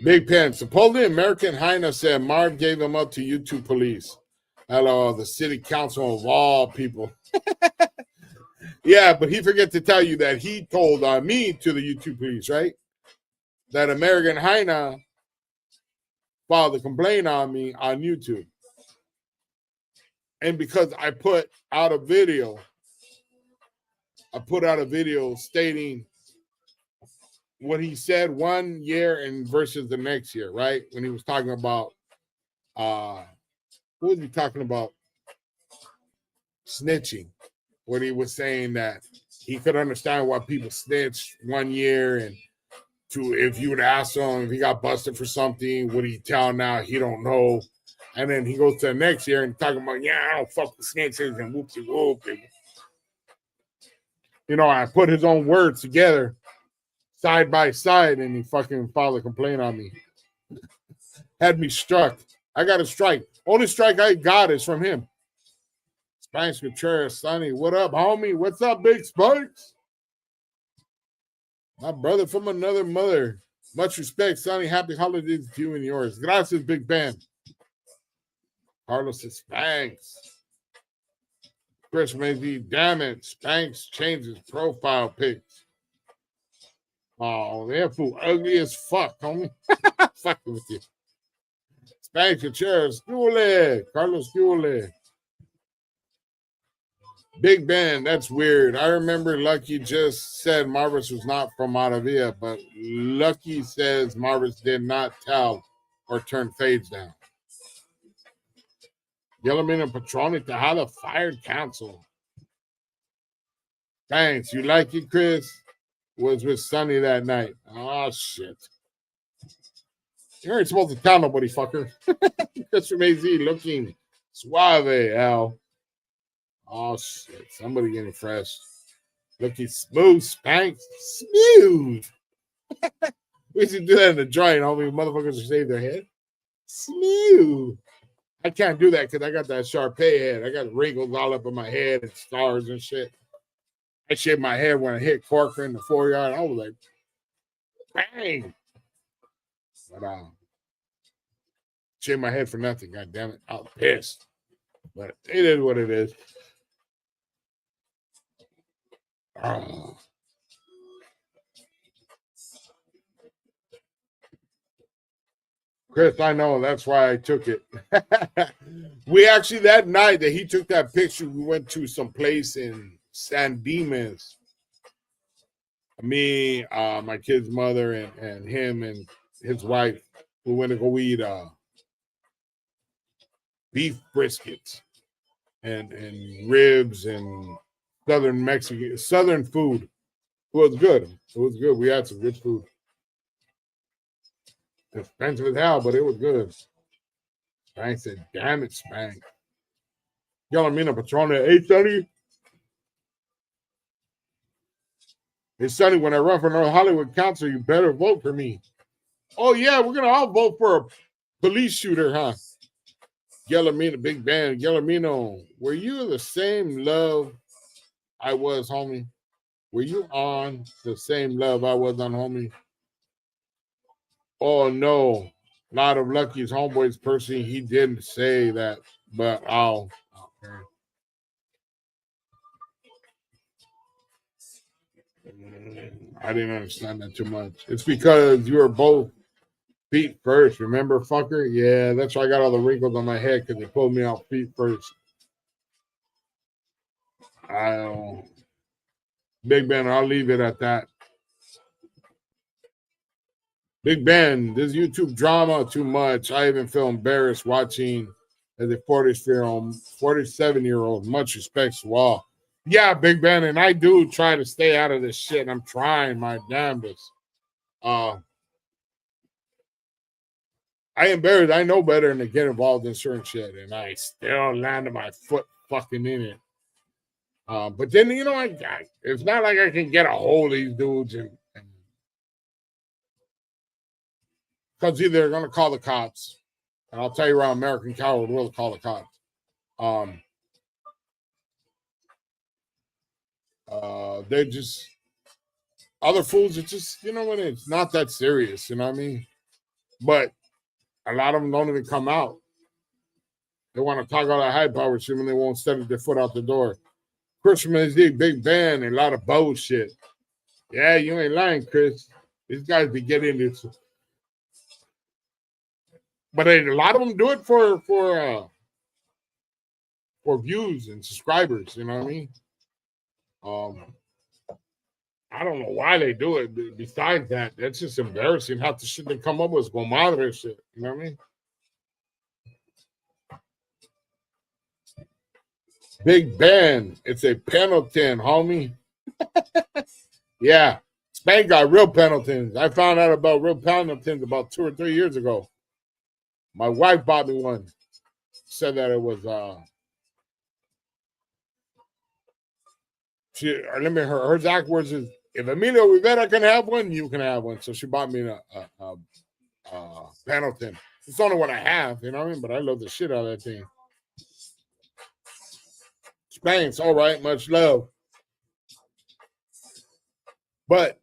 Big Pen. Supposedly, American Highness said Marv gave him up to YouTube police. Hello, the city council of all people. Yeah, but he forget to tell you that he told me to the YouTube police, right? That American Hyena filed a complaint on me on YouTube. And because I put out a video stating what he said 1 year and versus the next year, right? When he was talking about, what was he talking about? Snitching. What he was saying that he could understand why people snitch 1 year, and if you would ask him if he got busted for something, would he tell now? He don't know. And then he goes to the next year and talking about, yeah, I don't fuck with snitches and whoopsie whoop. You know, I put his own words together side by side, and he fucking filed a complaint on me. Had me struck. I got a strike. Only strike I got is from him. Spikes Contreras, Sonny. What up, homie? What's up, Big Spikes? My brother from another mother. Much respect, Sonny. Happy holidays to you and yours. Gracias, Big Ben. Carlos says, Spanks. Chris Mazie, damn it. Spanks changes profile pics. Oh, that fool ugly as fuck, homie. Fucking with you. Spanks Contreras, Skule. Carlos Skule. Big Ben, that's weird. I remember Lucky just said Marvis was not from Maravilla, but Lucky says Marvis did not tell or turn fades down. Yellowman Patroni Tejada fired counsel. Thanks. You like it, Chris? Was with Sonny that night. Oh, shit. You ain't supposed to tell nobody, fucker. Chris from AZ looking suave, Al. Oh, shit. Somebody getting fresh. Looking smooth, Spanks. Smooth. We used to do that in the joint, homie. Motherfuckers would shave their head. Smooth. I can't do that because I got that Sharpay head. I got wrinkles all up in my head and stars and shit. I shaved my head when I hit Corker in the 4-yard. I was like, bang. But shaved my head for nothing. God damn it. I was pissed. But it is what it is. Oh. Chris, I know. That's why I took it. We actually, that night that he took that picture, we went to some place in San Dimas. Me, my kid's mother, and him and his wife, we went to go eat beef briskets and ribs and southern food. It was good. It was good. We had some good food. Expensive as hell, but it was good. Spank said, damn it, Spank. Y'all mean a Patron at 8:30? Hey, Sonny, when I run for North Hollywood Council, you better vote for me. Oh, yeah, we're going to all vote for a police shooter, huh? Yellamino, Big Band. Yellamino, were you the same love I was, homie? Were you on the same love I was on, homie? Oh no. A lot of Lucky's homeboys person, he didn't say that, but I didn't understand that too much. It's because you were both feet first, remember, fucker? Yeah, that's why I got all the wrinkles on my head because they pulled me out feet first. I don't. Big Ben, I'll leave it at that. Big Ben, this YouTube drama too much. I even feel embarrassed watching as a 47-year-old. Much respect to all. Yeah, Big Ben, and I do try to stay out of this shit. I'm trying my damnedest. I embarrassed. I know better than to get involved in certain shit, and I still landed my foot fucking in it. But then it's not like I can get a hold of these dudes, and because either they're gonna call the cops, and I'll tell you around American Coward will call the cops. They're just other fools. It's just what it's not that serious. You know what I mean? But a lot of them don't even come out. They want to talk all that high power shit when they won't step their foot out the door. Christmas Eve, Big Ben, and a lot of bullshit. Yeah, you ain't lying, Chris. These guys be getting this, but a lot of them do it for views and subscribers. You know what I mean? I don't know why they do it. Besides that, that's just embarrassing. How the shit they come up with is going monitor shit. You know what I mean? Big Ben, it's a Pendleton, homie. Yeah, Spain got real Pendletons. I found out about real Pendletons about 2 or 3 years ago. My wife bought me one. Said that it was her exact words is, if Emilio Rivera can have one, you can have one. So she bought me a Pendleton. It's the only one I have, you know what I mean? But I love the shit out of that thing. Spain's all right, much love. But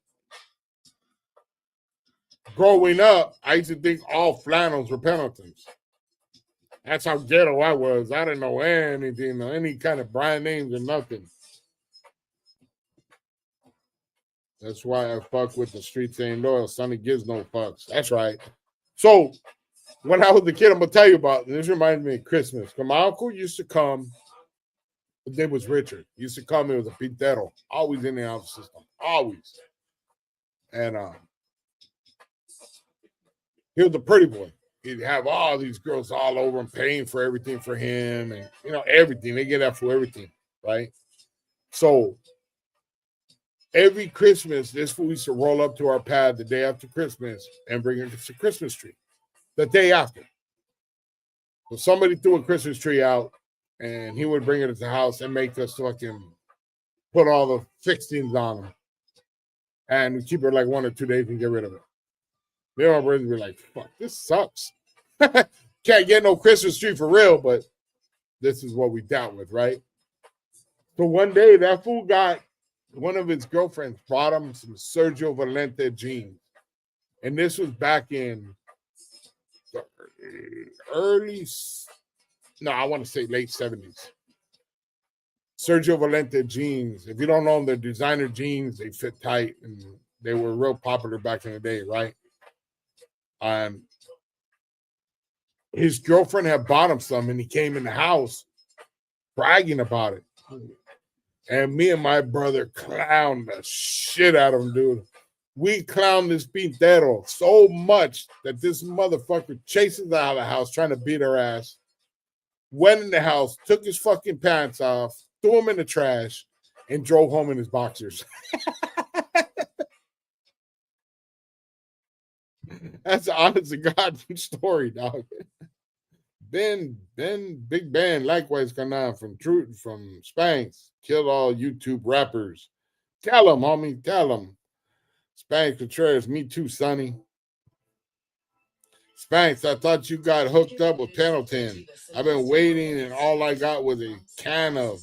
growing up, I used to think all flannels were Pendletons. That's how ghetto I was. I didn't know anything, any kind of brand names or nothing. That's why I fuck with the streets ain't loyal. Sonny gives no fucks. That's right. So when I was a kid, I'm gonna tell you about this. Reminds me of Christmas. My uncle used to come. His name was Richard. He used to come. He was a pintero, always in the office system, always. And he was a pretty boy. He'd have all these girls all over him, paying for everything for him, and everything. They get that for everything, right? So every Christmas, this fool used to roll up to our pad the day after Christmas and bring us a Christmas tree. The day after. So somebody threw a Christmas tree out, and he would bring it to the house and make us fucking put all the fixings on them. And we keep it like 1 or 2 days and get rid of it. Then my brothers were like, fuck, this sucks. Can't get no Christmas tree for real, but this is what we dealt with, right? So one day that fool got one of his girlfriends bought him some Sergio Valente jeans. And this was back in the I want to say late 70s. Sergio Valente jeans. If you don't know them, they're designer jeans. They fit tight and they were real popular back in the day, right? His girlfriend had bought him some and he came in the house bragging about it. And me and my brother clowned the shit out of him, dude. We clowned this pintero so much that this motherfucker chases out of the house trying to beat her ass. Went in the house, took his fucking pants off, threw him in the trash, and drove home in his boxers. That's an honest to God story, dog. Big Ben, likewise, Canan from Spanx, killed all YouTube rappers. Tell them, homie, tell them. Spanx Contreras, me too, Sonny. Spanx, I thought you got hooked up with Pendleton. I've been waiting, and all I got was a can of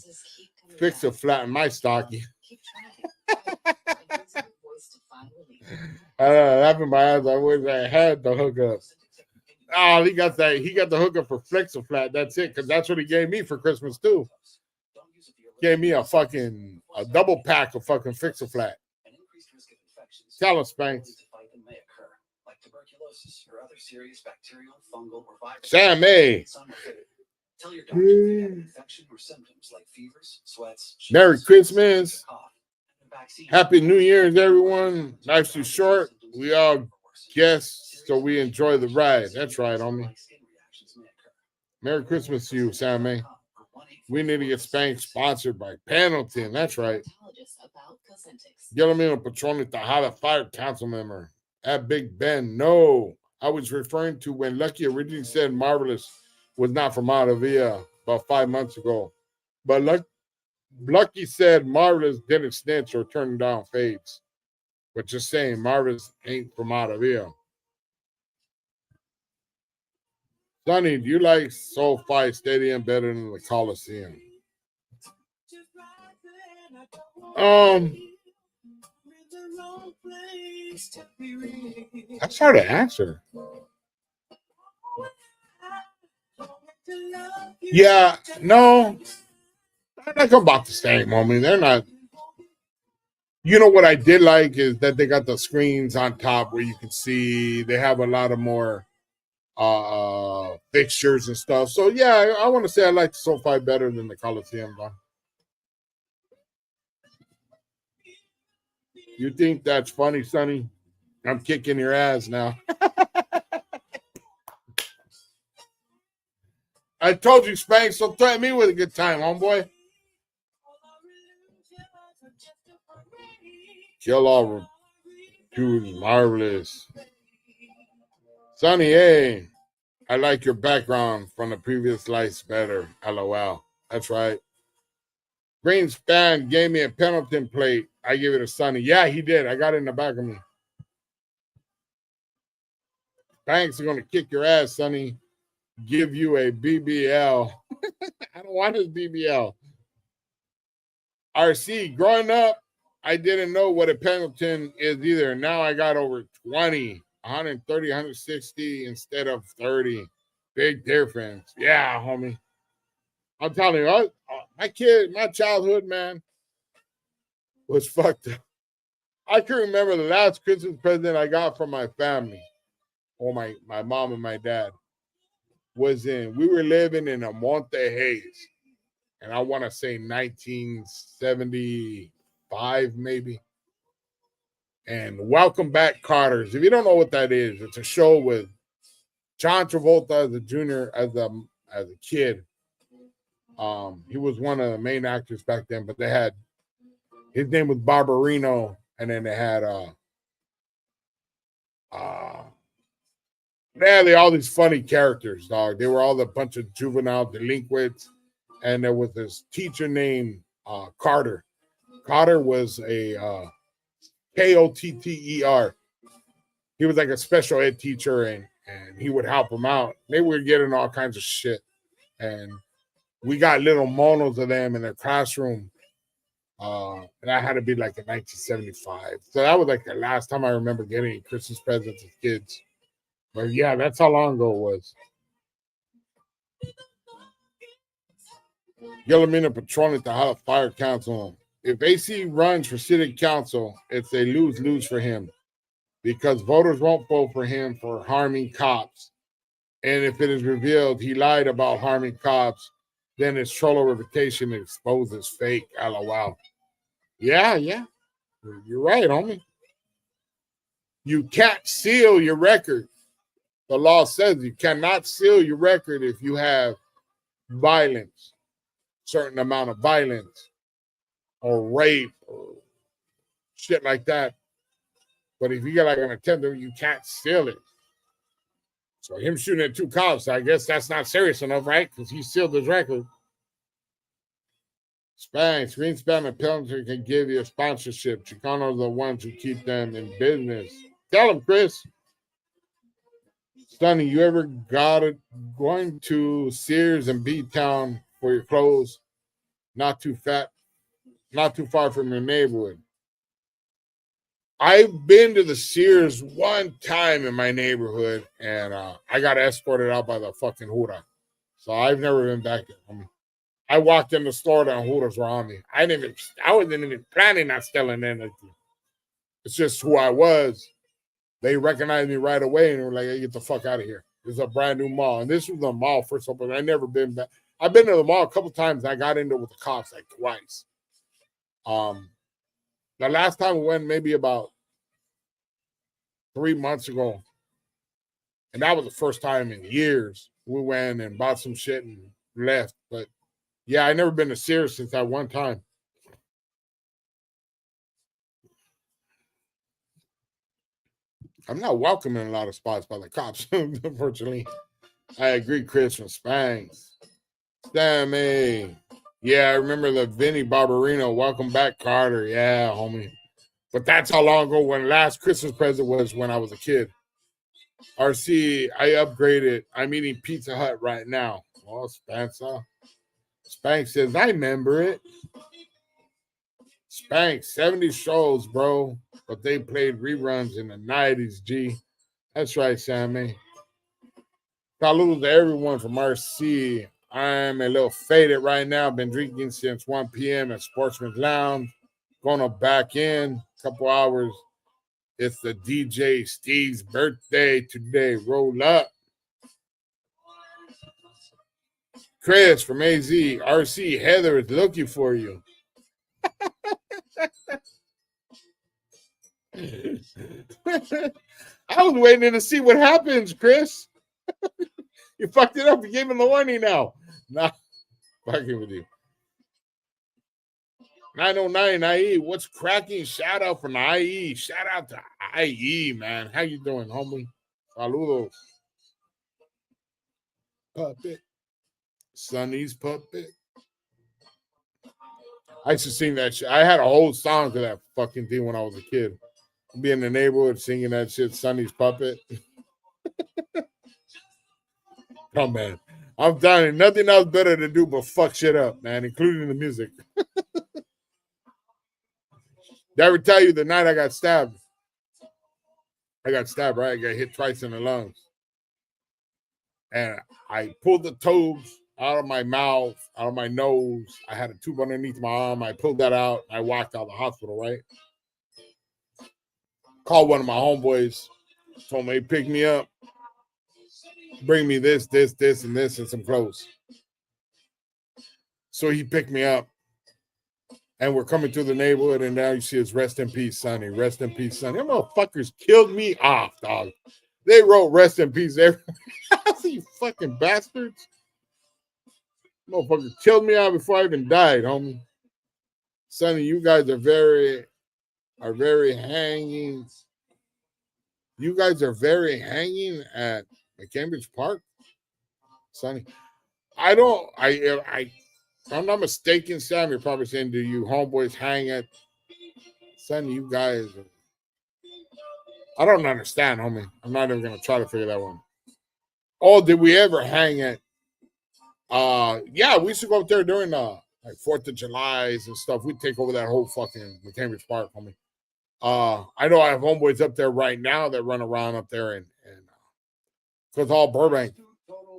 Fix-A-Flat in my stocking. Laughing my ass. I wish I had the hookup. Oh, he got that. He got the hookup for Flexiflat. That's it, because that's what he gave me for Christmas too. Gave me a double pack of fucking Fixaflat. Tell us, Spanks. Sam A. Merry Christmas. Happy New Year's, everyone. Life's too short. We all guess, so we enjoy the ride. That's right, homie. Merry Christmas to you, Sam A. We need to get Spank sponsored by Pendleton. That's right. Guillermo Patroni Tejada Fire Council member. At Big Ben. No. I was referring to when Lucky originally said Marvelous was not from Montavia about 5 months ago. But Lucky said Marvelous didn't snitch or turn down fades. But just saying, Marvelous ain't from Montavia. Sonny, do you like SoFi Stadium better than the Coliseum? That's hard to answer. Yeah, no, they're like about the same, homie. They're not. You know what I did like is that they got the screens on top where you can see. They have a lot of more fixtures and stuff. So yeah, I want to say I like the SoFi better than the Coliseum, though. You think that's funny, Sonny? I'm kicking your ass now. I told you, Spank, so threaten me with a good time, homeboy. Kill all dude, marvelous. Sonny, hey, I like your background from the previous lights better. LOL. That's right. Greenspan gave me a Pendleton plate. I give it to Sonny. Yeah, he did. I got it in the back of me. Banks are going to kick your ass, Sonny. Give you a BBL. I don't want his BBL. RC, growing up, I didn't know what a Pendleton is either. Now I got over 20, 130, 160 instead of 30. Big difference. Yeah, homie. I'm telling you, my childhood, man, was fucked up. I can remember the last Christmas present I got from my family, or my mom and my dad, we were living in a Monte Hayes, and I want to say 1975, maybe. And Welcome Back, Carters. If you don't know what that is, it's a show with John Travolta as a junior, as a kid. He was one of the main actors back then, but they had his name was Barbarino, and then they had all these funny characters, dog. They were all a bunch of juvenile delinquents, and there was this teacher named Carter. Carter was a Kotter. He was like a special ed teacher, and he would help them out. They were getting all kinds of shit, and we got little monos of them in their classroom. And that had to be like in 1975. So that was like the last time I remember getting Christmas presents as kids. But yeah, that's how long ago it was. Guillermo Patroni Tejada Fire Council. If AC runs for city council, it's a lose-lose for him because voters won't vote for him for harming cops. And if it is revealed he lied about harming cops, then his troll reputation exposes fake. LOL. Yeah. You're right, homie. You can't seal your record. The law says you cannot seal your record if you have violence, certain amount of violence, or rape, or shit like that. But if you get like an attempted, you can't seal it. So him shooting at 2 cops, I guess that's not serious enough, right? Because he sealed his record. Greenspan and Pendleton can give you a sponsorship. Chicanos are the ones who keep them in business. Tell them, Chris. Sonny, you ever going to Sears and B-Town for your clothes? Not too far from your neighborhood. I've been to the Sears one time in my neighborhood, and I got escorted out by the fucking Hura. So I've never been back there. I walked in the store and Hooters were on me. I wasn't even planning on stealing anything. It's just who I was. They recognized me right away and were like, hey, get the fuck out of here. This is a brand new mall. And this was the mall first open. I never been back. I've been to the mall a couple times. I got into it with the cops like twice. The last time we went maybe about 3 months ago. And that was the first time in years we went and bought some shit and left. But yeah, I never been to Sears since that one time. I'm not welcome in a lot of spots by the cops, unfortunately. I agree, Chris from Spanx. Sammy. Yeah, I remember the Vinny Barbarino. Welcome back, Carter. Yeah, homie. But that's how long ago when last Christmas present was when I was a kid. RC, I upgraded. I'm eating Pizza Hut right now. Oh, Spanx. Spanx says, I remember it. Spanx, 70 shows, bro. But they played reruns in the 90s, G. That's right, Sammy. Salute to everyone from RC. I'm a little faded right now. Been drinking since 1 p.m. at Sportsman's Lounge. Gonna back in a couple hours. It's the DJ Steve's birthday today. Roll up. Chris from AZ. RC, Heather is looking for you. I was waiting to see what happens, Chris. You fucked it up. You gave him the warning now. Nah, fucking with you. 909 IE. What's cracking? Shout out from IE. Shout out to IE, man. How you doing, homie? Saludos. Puppet. Sonny's Puppet. I used to sing that shit. I had a whole song to that fucking thing when I was a kid. I'd be in the neighborhood singing that shit, Sonny's Puppet. Come, man. I'm telling you, nothing else better to do but fuck shit up, man, including the music. Did I ever tell you the night I got stabbed? I got stabbed, right? I got hit twice in the lungs. And I pulled the tubes out of my mouth, out of my nose. I had a tube underneath my arm. I pulled that out. I walked out of the hospital, right? Called one of my homeboys. Told me, hey, pick me up. Bring me this, and this, and some clothes. So he picked me up. And we're coming through the neighborhood, and now you see it's rest in peace, Sonny. Rest in peace, Sonny. Them motherfuckers killed me off, dog. They wrote rest in peace everywhere. You fucking bastards. Motherfuckers killed me off before I even died, homie. Sonny, you guys are very hanging. You guys are very hanging at Cambridge Park, Sonny. If I'm not mistaken, Sam, you're probably saying, do you homeboys hang at Sonny? You guys, I don't understand, homie. I'm not even gonna try to figure that one. Oh, did we ever hang at? Yeah, we used to go up there during like 4th of July's and stuff. We'd take over that whole fucking Cambridge Park, homie. I know I have homeboys up there right now that run around up there and it's all Burbank.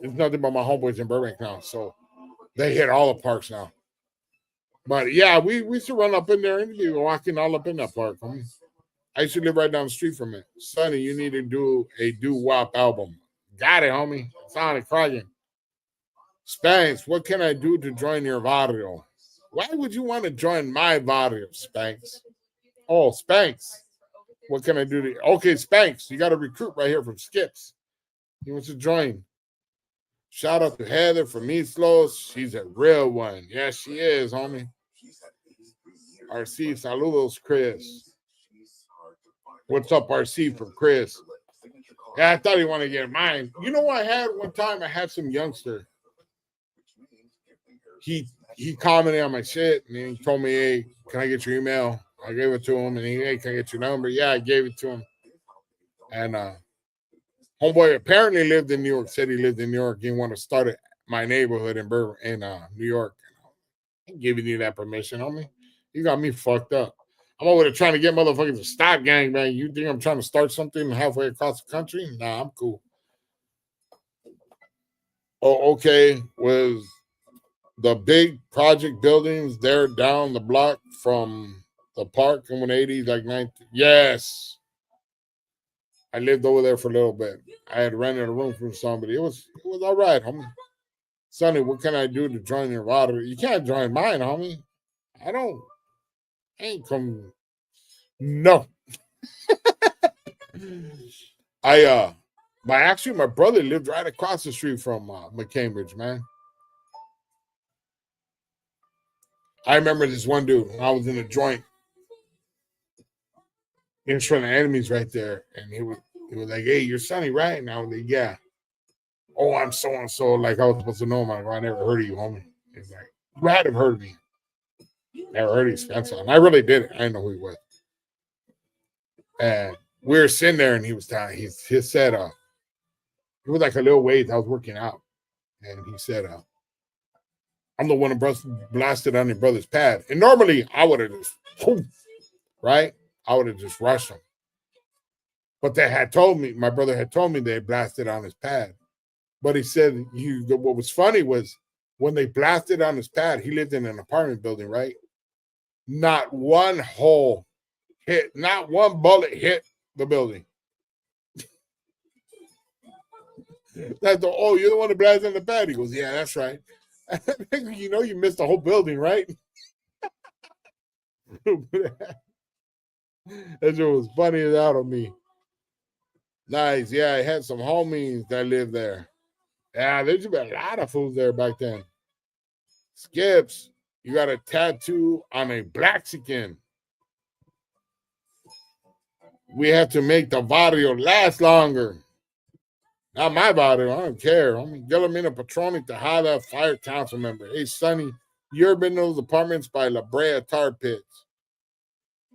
There's nothing but my homeboys in Burbank now, so they hit all the parks now. But yeah, we used to run up in there and be walking all up in that park, homie. I used to live right down the street from it. Sonny, you need to do a doo-wop album. Got it, homie. Sonic Kraken. Spanx, what can I do to join your barrio? Why would you want to join my barrio, Spanx? Oh, Spanx. What can I do to Okay, Spanx, you got a recruit right here from Skips. He wants to join. Shout out to Heather from Mislos. She's a real one. Yes, she is, homie. RC, saludos, Chris. What's up, RC, from Chris? Yeah, I thought he wanted to get mine. You know what I had one time? I had some youngster. He commented on my shit and he told me, hey, can I get your email? I gave it to him and he, hey, can I get your number? Yeah, I gave it to him. And homeboy apparently lived in New York City, lived in New York. He wanted to start at my neighborhood in New York. I ain't giving you that permission, homie. You got me fucked up. I'm over there trying to get motherfuckers to stop gang bang. You think I'm trying to start something halfway across the country? Nah, I'm cool. Oh, okay. Was the big project buildings there down the block from the park in 180, like 19? Yes. I lived over there for a little bit. I had rented a room from somebody. It was all right, homie. Sonny, what can I do to join your lottery? You can't join mine, homie. I ain't come. No. My brother lived right across the street from McCambridge, man. I remember this one dude. I was in a joint in front of enemies right there, and he was like, "Hey, you're Sonny, right?" And I was like, "Yeah." Oh, I'm so and so. Like I was supposed to know him. I never heard of you, homie. He's like, "You had to have heard of me." Never heard of Spencer, and I really didn't. I didn't know who he was. And we were sitting there, and he was telling. He said, it was like a little ways. I was working out, and he said, "I'm the one who blasted on your brother's pad." And normally, I would have just, right? I would have just rushed him. But they had told me, my brother had told me they blasted on his pad. But he said, what was funny was when they blasted on his pad, he lived in an apartment building, right? Not one hole hit, not one bullet hit the building. That's you're the one that blasted on the pad. He goes, yeah, that's right. You know, you missed the whole building, right? That was funny as out of me. Nice. Yeah, I had some homies that lived there. Yeah, there's been a lot of fools there back then. Skips, you got a tattoo on a Blaxican. We have to make the barrio last longer. Not my barrio. I don't care. I'm Guillermina Patroni Tejada, fire council member. Hey, Sonny, you ever been to those apartments by La Brea tar pits?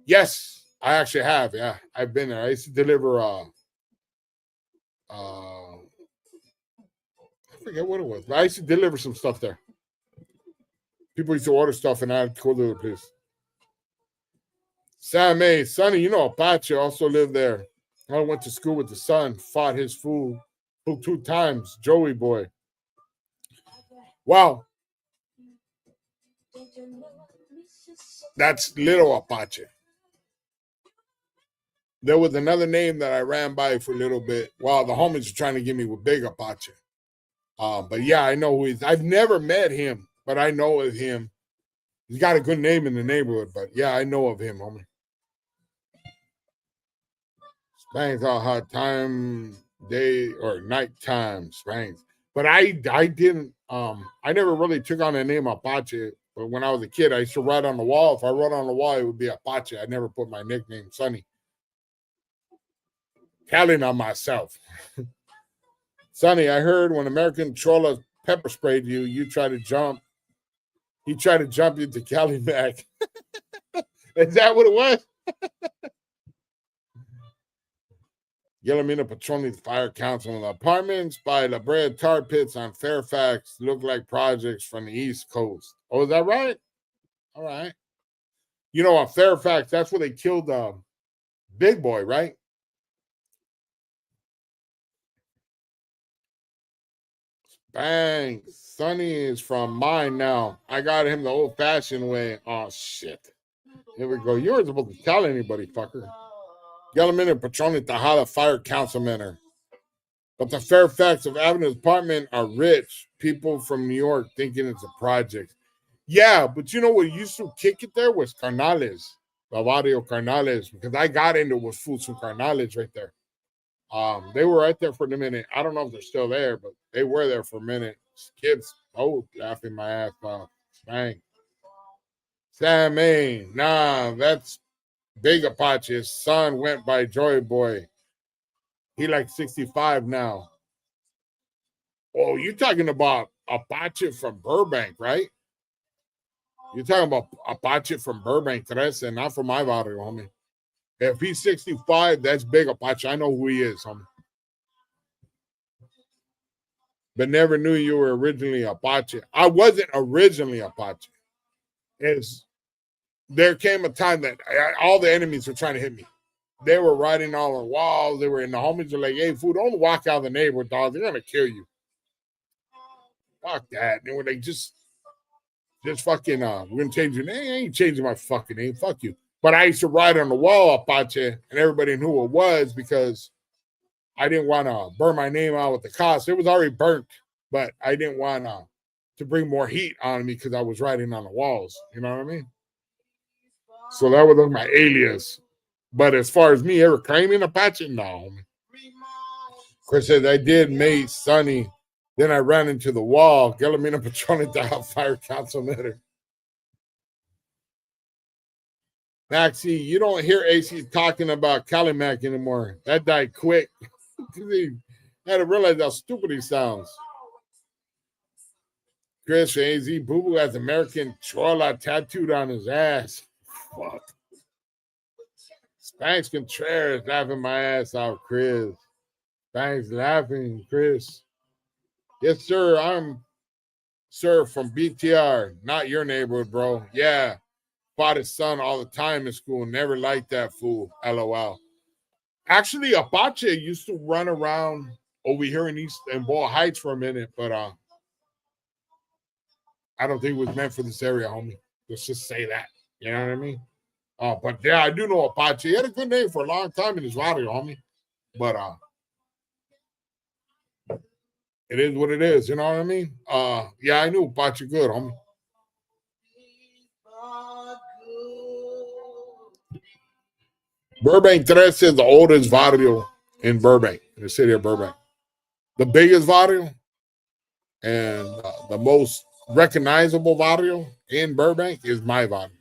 Yes, I actually have. Yeah, I've been there. I used to deliver I forget what it was, but I used to deliver some stuff there. People used to order stuff and I'd go to the place. Sam A. Sonny, you know Apache also lived there. I went to school with the son, fought his fool 2 times, Joey boy. Wow. That's little Apache. There was another name that I ran by for a little bit while the homies were trying to get me with Big Apache. But yeah, I know who he's. I've never met him, but I know of him. He's got a good name in the neighborhood, but yeah, I know of him, homie. Spangs all hot time, day or night time, Spangs. But I didn't I never really took on the name Apache. But when I was a kid, I used to write on the wall. If I wrote on the wall, it would be Apache. I never put my nickname Sonny. Telling on myself. Sonny, I heard when American Chola pepper sprayed you, you tried to jump. He tried to jump into Cali Mac. Is that what it was? Guillermina Patroni Fire Council in apartments by La Brea tar pits on Fairfax look like projects from the East Coast. Oh, is that right? All right. You know, on Fairfax, that's where they killed Big Boy, right? Bang. Sonny is from mine now. I got him the old fashioned way. Oh, shit. Here we go. You weren't supposed to tell anybody, fucker. Guillermina Patroni Tejada Fire Councilman. But the Fairfax of Avenue apartment are rich people from New York thinking it's a project. Yeah, but you know what used to kick it there was Carnales, Bavario Carnales, because I got into it with foods from Carnales right there. They were right there for a minute. I don't know if they're still there, but they were there for a minute. Kids, laughing my ass off. Bang. Sam Main, nah, that's Big Apache's son went by Joy Boy. He like 65 now. Oh, you're talking about Apache from Burbank, right? You're talking about Apache from Burbank, Teresa, not from my barrio, homie. If he's 65, that's Big Apache. I know who he is, homie. But never knew you were originally Apache. I wasn't originally Apache. It's there came a time that all the enemies were trying to hit me. They were writing all on walls. They were in the homies were like, hey, fool, don't walk out of the neighborhood, dog. They're going to kill you. Fuck that. They were like, just fucking, we're going to change your name. I ain't changing my fucking name. Fuck you. But I used to write on the wall, Apache, and everybody knew who it was because I didn't want to burn my name out with the cost. It was already burnt, but I didn't want to bring more heat on me because I was writing on the walls. You know what I mean? So that was my alias. But as far as me ever claiming Apache, no. Chris says, I did mate Sonny. Then I ran into the wall. Guillermina patrolling the fire council letter. Maxie, you don't hear AC talking about Calimac anymore. That died quick. He had to realize how stupid he sounds. Chris, AZ Boo Boo has American Chola tattooed on his ass. Fuck. Spanx Contreras laughing my ass out, Chris. Spanx laughing, Chris. Yes, sir. I'm sir from BTR, not your neighborhood, bro. Yeah. Fought his son all the time in school. Never liked that fool. LOL. Actually, Apache used to run around over here in East and Ball Heights for a minute, but I don't think it was meant for this area, homie. Let's just say that. You know what I mean? But yeah, I do know Apache. He had a good name for a long time in his barrio, homie. But it is what it is. You know what I mean? Yeah, I knew Apache good, homie. Burbank 3 is the oldest barrio in Burbank, in the city of Burbank. The biggest barrio and the most recognizable barrio in Burbank is my barrio.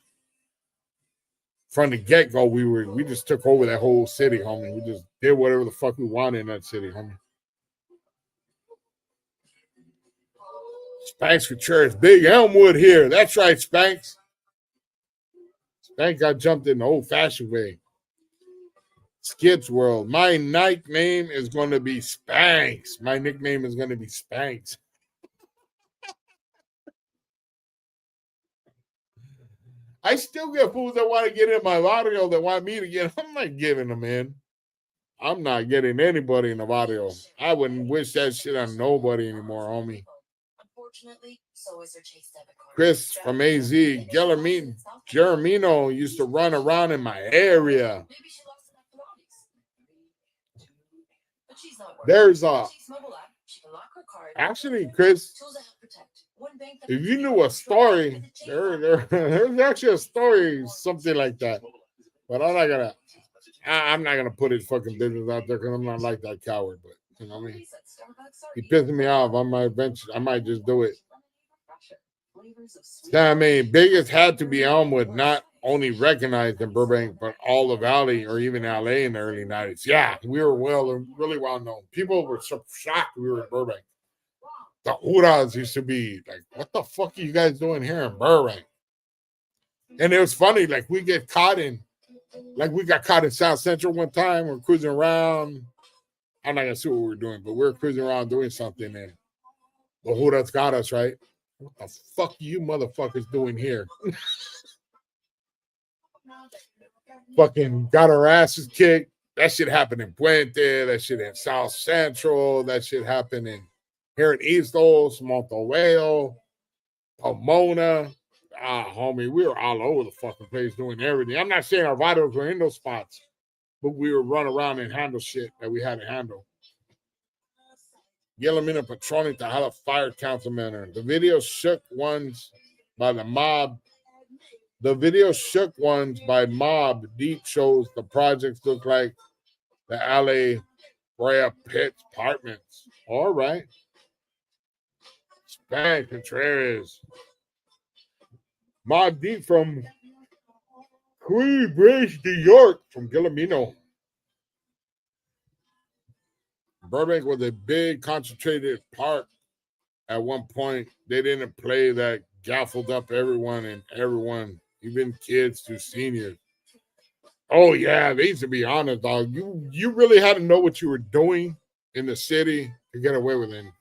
From the get-go, we just took over that whole city, homie. We just did whatever the fuck we wanted in that city, homie. Spanx for church. Big Elmwood here. That's right, Spanx. Spanx got jumped in the old-fashioned way. Skip's World. My nickname is going to be Spanx. My nickname is going to be Spanx. I still get fools that want to get in my barrio that want me to get. I'm not giving them in. I'm not getting anybody in the barrio. I wouldn't wish that shit on nobody anymore, homie. Unfortunately, so is their Chase debit card. Chris from AZ. Jeremino used to run around in my area. There's actually, Chris, if you knew a story, there's actually a story, something like that. But I'm not gonna put his fucking business out there because I'm not like that coward. But you know what I mean? He pissing me off. I might just do it. Yeah, I mean, biggest had to be Elmwood, not only recognized in Burbank, but all the Valley or even LA in the early 90s. Yeah, we were really well known. People were so shocked we were in Burbank. The Huras used to be like, what the fuck are you guys doing here in Burbank? And it was funny, like we got caught in South Central one time. We're cruising around. I'm not gonna see what we were doing, but we were cruising around doing something, and the Huras got us, right? What the fuck are you motherfuckers doing here? Fucking got our asses kicked. That shit happened in Puente. That shit in South Central. That shit happened here in East Los, Monteveo, Pomona. Homie, we were all over the fucking place doing everything. I'm not saying our vitals were in those spots, but we would run around and handle shit that we had to handle. Guillermina patrolling to Hala Fire Councilman. The video shook ones by the mob. The video shook ones by mob. Deep shows the projects look like the LA Brea Pitts apartments. All right. Spanx Contreras. Mob Deep from Queensbridge, New York, from Guillermino. Burbank was a big concentrated park at one point. They didn't play that gaffled up everyone, even kids to seniors. Oh yeah, they used to be honest, dog. You really had to know what you were doing in the city to get away with anything.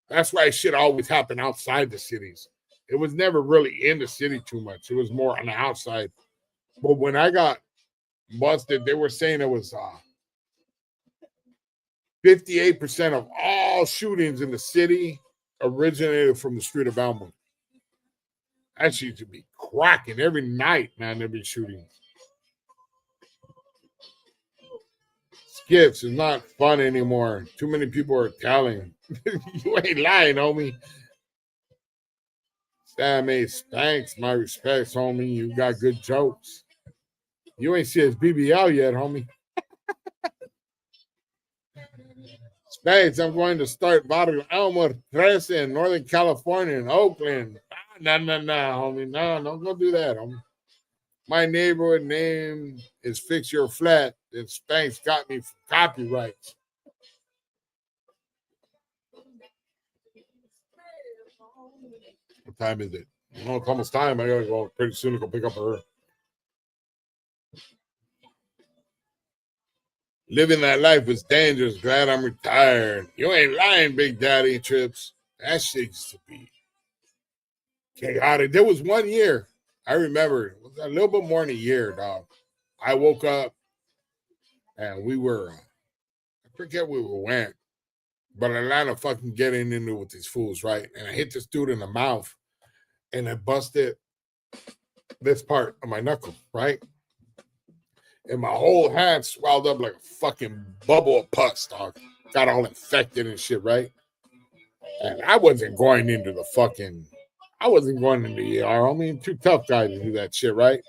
That's why shit always happened outside the cities. It was never really in the city too much. It was more on the outside. But when I got busted, they were saying it was 58% of all shootings in the city originated from the street of Elmwood. That used to be cracking every night, man. There'd be shootings. Skips is not fun anymore. Too many people are telling. You ain't lying, homie. Sammy Spanks, my respects, homie. You got good jokes. You ain't see his BBL yet, homie. Spanks, I'm going to start bottling Elmwood 13 in Northern California and Oakland. No, homie. No, don't go do that, homie. My neighborhood name is Fix Your Flat, and Spanks got me for copyrights. What time is it? Oh, it's almost time. I gotta go pretty soon to go pick up her. Living that life is dangerous. Glad I'm retired. You ain't lying, Big Daddy Trips. That shit used to be chaotic. There was one year, I remember, it was a little bit more than a year, dog. I woke up and we were, I forget where we went, but Atlanta fucking getting into it with these fools, right? And I hit this dude in the mouth and I busted this part of my knuckle, right? And my whole hand swelled up like a fucking bubble of pus, dog. Got all infected and shit, right? And I wasn't going into the ER. I mean, too tough guy to do that shit, right?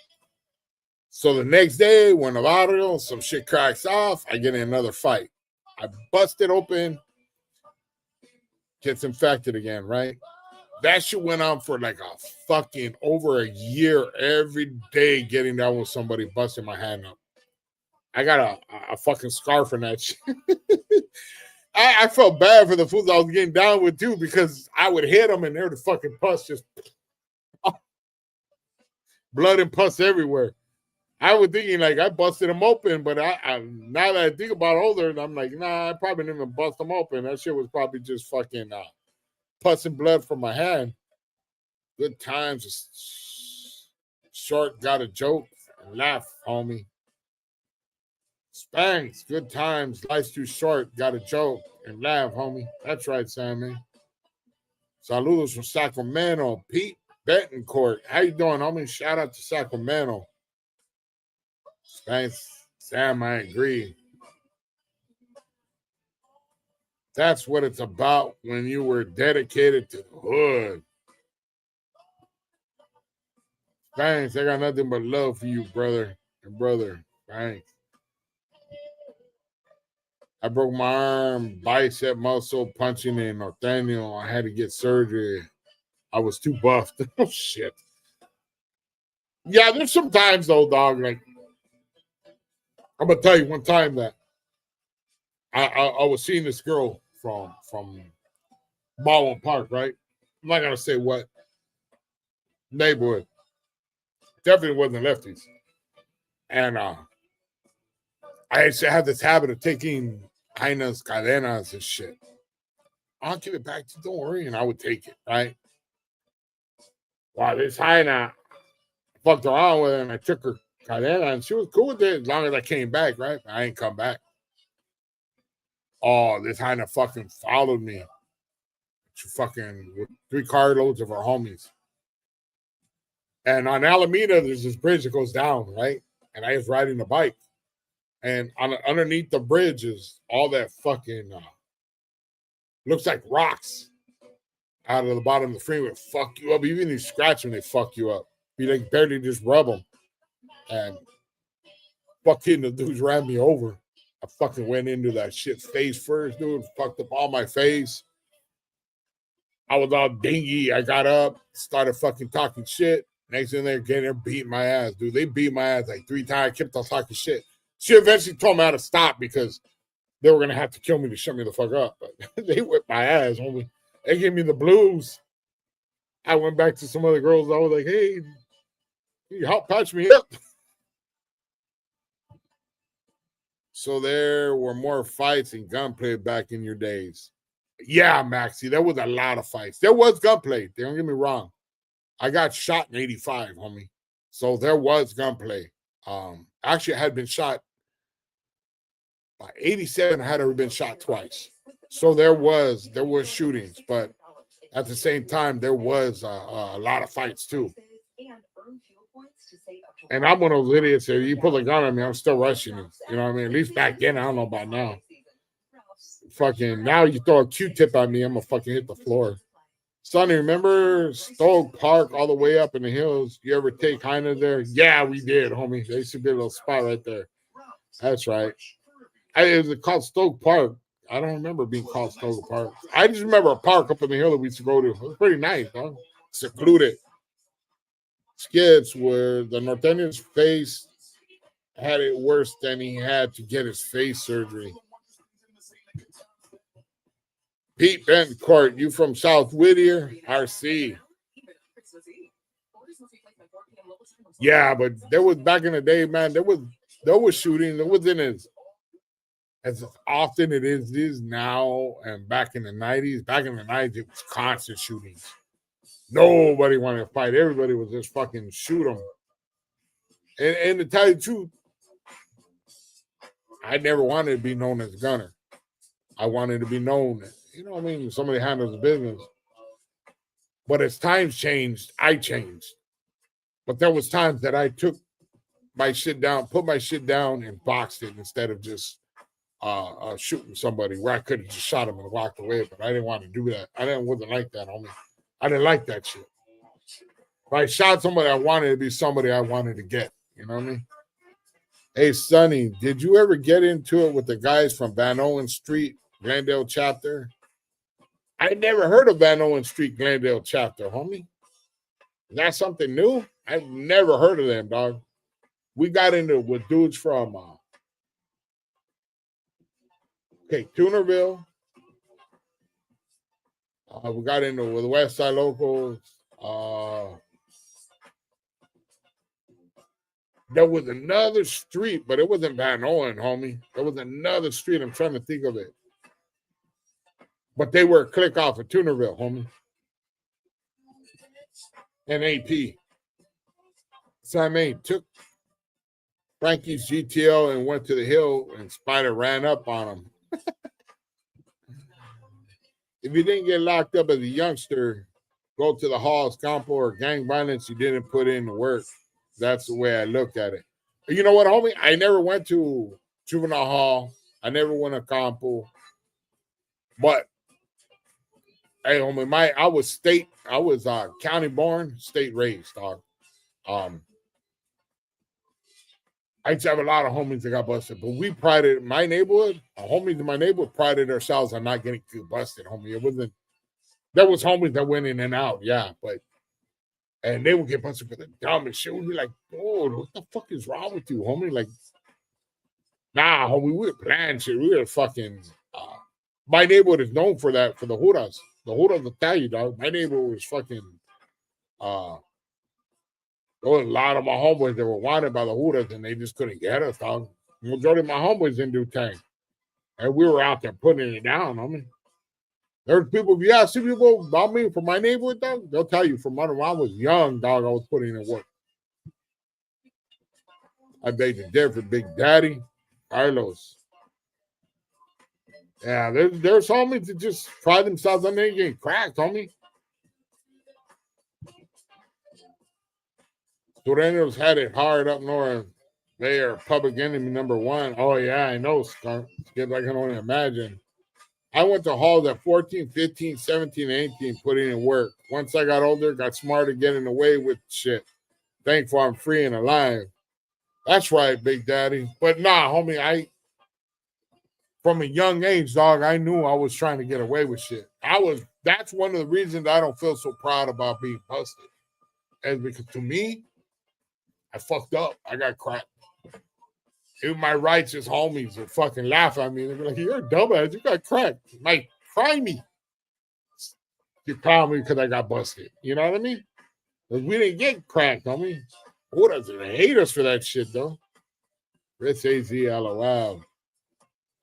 So the next day, when Navarro, some shit cracks off, I get in another fight. I bust it open, gets infected again, right? That shit went on for like a fucking over a year, every day getting down with somebody busting my hand up. I got a fucking scar from that shit. I felt bad for the fools I was getting down with too, because I would hit them and they're the fucking pus just blood and pus everywhere. I was thinking like I busted them open, but I now that I think about it older, I'm like, nah, I probably didn't even bust them open. That shit was probably just fucking pus and blood from my hand. Good times. Short got a joke and laugh, homie. Spanks, good times. Life's too short. Got a joke and laugh, homie. That's right, Sammy. Saludos from Sacramento. Pete Betancourt. How you doing, homie? Shout out to Sacramento. Spanks, Sam, I agree. That's what it's about when you were dedicated to the hood. Thanks. I got nothing but love for you, brother and brother. Thanks. I broke my arm, bicep muscle, punching in Nathaniel. I had to get surgery. I was too buffed. Oh, shit. Yeah, there's some times, though, dog, like, I'm going to tell you one time that I was seeing this girl from Baldwin Park, right? I'm not going to say what neighborhood. Definitely wasn't lefties. And I used to have this habit of taking Heine's cadenas and shit. I'll give it back to you, don't worry. And I would take it, right? Wow, this Heine fucked around with her and I took her cadena and she was cool with it as long as I came back, right? I ain't come back. Oh, this Heine fucking followed me. She fucking with 3 carloads of our homies. And on Alameda, there's this bridge that goes down, right? And I was riding the bike. And underneath the bridge is all that fucking, looks like rocks out of the bottom of the freeway. Fuck you up. Even if you scratch them, they fuck you up. You like barely just rub them. And fucking the dudes ran me over. I fucking went into that shit face first, dude. Fucked up all my face. I was all dingy. I got up, started fucking talking shit. Next thing they're getting there beating my ass, dude. They beat my ass like 3 times. I kept on talking shit. She eventually told me how to stop because they were gonna have to kill me to shut me the fuck up. But they whipped my ass, homie. They gave me the blues. I went back to some other girls. I was like, hey, you help patch me up. So there were more fights and gunplay back in your days. Yeah, Maxie, there was a lot of fights. There was gunplay. Don't get me wrong. I got shot in 85, homie. So there was gunplay. Actually, I had been shot by 87. I had already been shot twice. So there was shootings, but at the same time, there was a lot of fights too. And I'm one of those idiots that you pull a gun on me, I'm still rushing you. You know what I mean? At least back then, I don't know about now. Fucking now you throw a Q-tip at me, I'm gonna fucking hit the floor. Sonny, remember Stoke Park all the way up in the hills? You ever take Heine there? Yeah, we did, homie. There used to be a little spot right there. That's right. It was called Stoke Park. I don't remember being called Stoke Park. I just remember a park up in the hill that we used to go to. It was pretty nice, huh? Secluded. Skits where the Norteño's face had it worse than he had to get his face surgery. Pete Bencourt, you from South Whittier? RC. Yeah, but there was back in the day, man, there was shooting. It wasn't as often it is now and back in the 90s. Back in the 90s, it was constant shootings. Nobody wanted to fight. Everybody was just fucking shoot them. And to tell you the truth, I never wanted to be known as a gunner. I wanted to be known, you know what I mean? Somebody handles the business. But as times changed, I changed. But there was times that I took my shit down, put my shit down and boxed it instead of just shooting somebody where I could have just shot him and walked away. But I didn't want to do that. Wasn't like that, homie. I didn't like that shit. If I shot somebody, I wanted to be somebody I wanted to get. You know what I mean? Hey, Sonny, did you ever get into it with the guys from Van Owen Street, Glendale chapter? I never heard of Van Owen Street, Glendale chapter, homie. Is that something new? I've never heard of them, dog. We got into it with dudes from, Tunerville. We got into it with West Side locals. There was another street, but it wasn't Van Owen, homie. There was another street. I'm trying to think of it. But they were a click off of Tunerville, homie. And AP. Sam A took Frankie's GTO and went to the hill, and Spider ran up on him. If you didn't get locked up as a youngster, go to the halls, compo, or gang violence, you didn't put in the work. That's the way I look at it. You know what, homie? I never went to juvenile hall. I never went to compo. But, hey, homie, I was county born, state raised, dog. I used to have a lot of homies that got busted, but we prided my neighborhood, homies in my neighborhood prided ourselves on not getting too busted, homie. It wasn't, there was homies that went in and out, yeah, and they would get busted for the dumbest shit. We'd be like, oh, what the fuck is wrong with you, homie? Like, nah, homie, we were planning shit. We were fucking, my neighborhood is known for that, for the Juras. The Juras will tell you, dog. My neighborhood was fucking, there was a lot of my homeboys that were wanted by the Juras, and they just couldn't get us, dog. The majority of my homeboys didn't do tank. And we were out there putting it down, homie. There's people, if you ask people about me from my neighborhood, dog, they'll tell you from when I was young, dog, I was putting in work. I beg the different Big Daddy, Carlos. Yeah, there's homies that just pride themselves on there getting cracked, homie. Sureños had it hard up north. They are public enemy number one. Oh, yeah, I know, Skunk. I can only imagine. I went to halls at 14, 15, 17, 18, putting in work. Once I got older, got smarter, getting away with shit. Thankful I'm free and alive. That's right, Big Daddy. But nah, homie, from a young age, dog, I knew I was trying to get away with shit. That's one of the reasons I don't feel so proud about being busted. And because to me, I fucked up. I got cracked. Even my righteous homies would fucking laugh at me. They'd be like, you're a dumbass. You got cracked. Like, cry me. You call me because I got busted. You know what I mean? Because we didn't get cracked, homie. Who doesn't hate us for that shit, though? Rich AZ, LOL.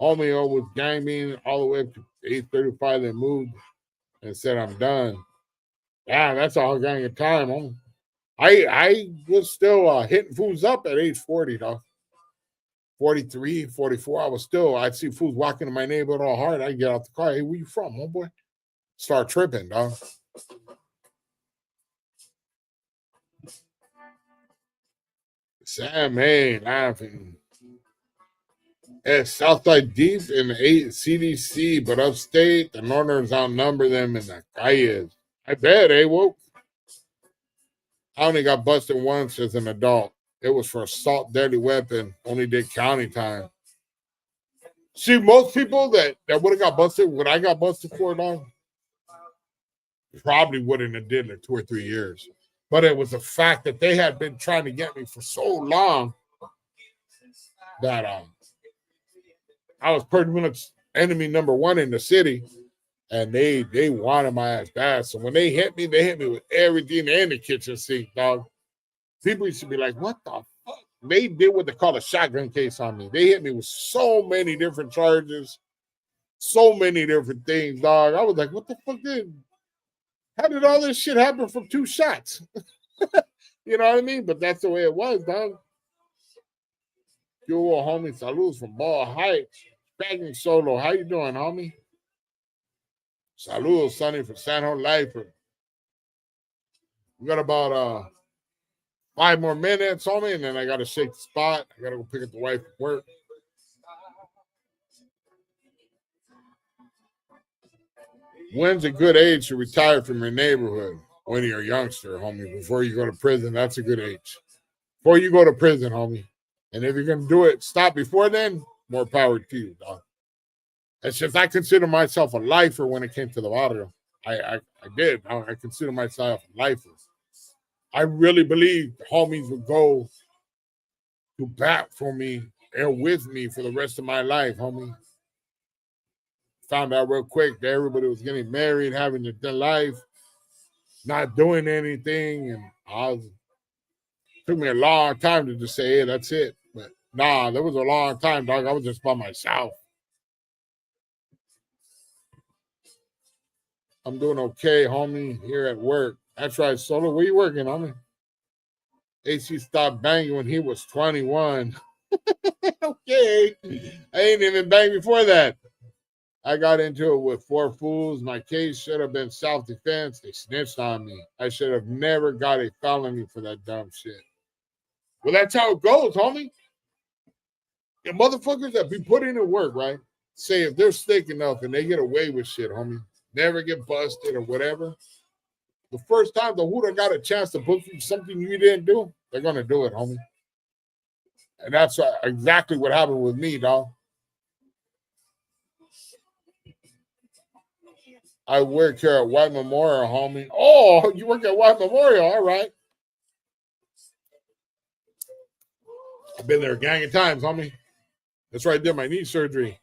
Homie was gang mean all the way up to 8:35. They moved and said, I'm done. Yeah, that's all gang of time. I was still hitting fools up at age 40, though. 43, 44. I'd see fools walking in my neighborhood all hard. I'd get out the car. Hey, where you from, homeboy? Start tripping, dog. Sam, hey, laughing. It's Southside deep in the 8 CDC, but upstate, the Northerners outnumber them in the calles. I bet, woke. I only got busted once as an adult. It was for assault deadly weapon. Only did county time. See, most people that would have got busted, what I got busted for, dog, probably wouldn't have did it 2 or 3 years. But it was the fact that they had been trying to get me for so long that I was pretty much enemy number one in the city, and they wanted my ass bad. So when they hit me with everything in the kitchen sink, dog. People used to be like, "What the fuck?" They did what they call a shotgun case on me. They hit me with so many different charges, so many different things, dog. I was like, "What the fuck did? How did all this shit happen from 2 shots?" You know what I mean? But that's the way it was, dog. Yo, homie, saludos from Ball Heights. Bagging Solo. How you doing, homie? Saludos, Sonny, from San Jose Lifer. We got about 5 more minutes, homie, and then I got to shake the spot. I got to go pick up the wife from work. When's a good age to retire from your neighborhood? When you're a youngster, homie, before you go to prison. That's a good age. Before you go to prison, homie. And if you're going to do it, stop before then, more power to you, dog. It's just I consider myself a lifer when it came to the barrio. I did. I consider myself a lifer. I really believe the homies would go to bat for me and with me for the rest of my life, homie. Found out real quick that everybody was getting married, having their life, not doing anything, and took me a long time to just say, "Hey, that's it." But nah, there was a long time, dog. I was just by myself. I'm doing okay, homie, here at work. That's right, Solo. Where you working, homie? AC stopped banging when he was 21. Okay. I ain't even banged before that. I got into it with 4 fools. My case should have been self-defense. They snitched on me. I should have never got a felony for that dumb shit. Well, that's how it goes, homie. The motherfuckers that be putting in work, right? Say if they're slick enough and they get away with shit, homie, never get busted or whatever. The first time the hooter got a chance to put something you didn't do, they're gonna do it, homie. And that's exactly what happened with me, dog. I work here at White Memorial, homie. Oh, you work at White Memorial, all right. I've been there a gang of times, homie. That's where I did my knee surgery.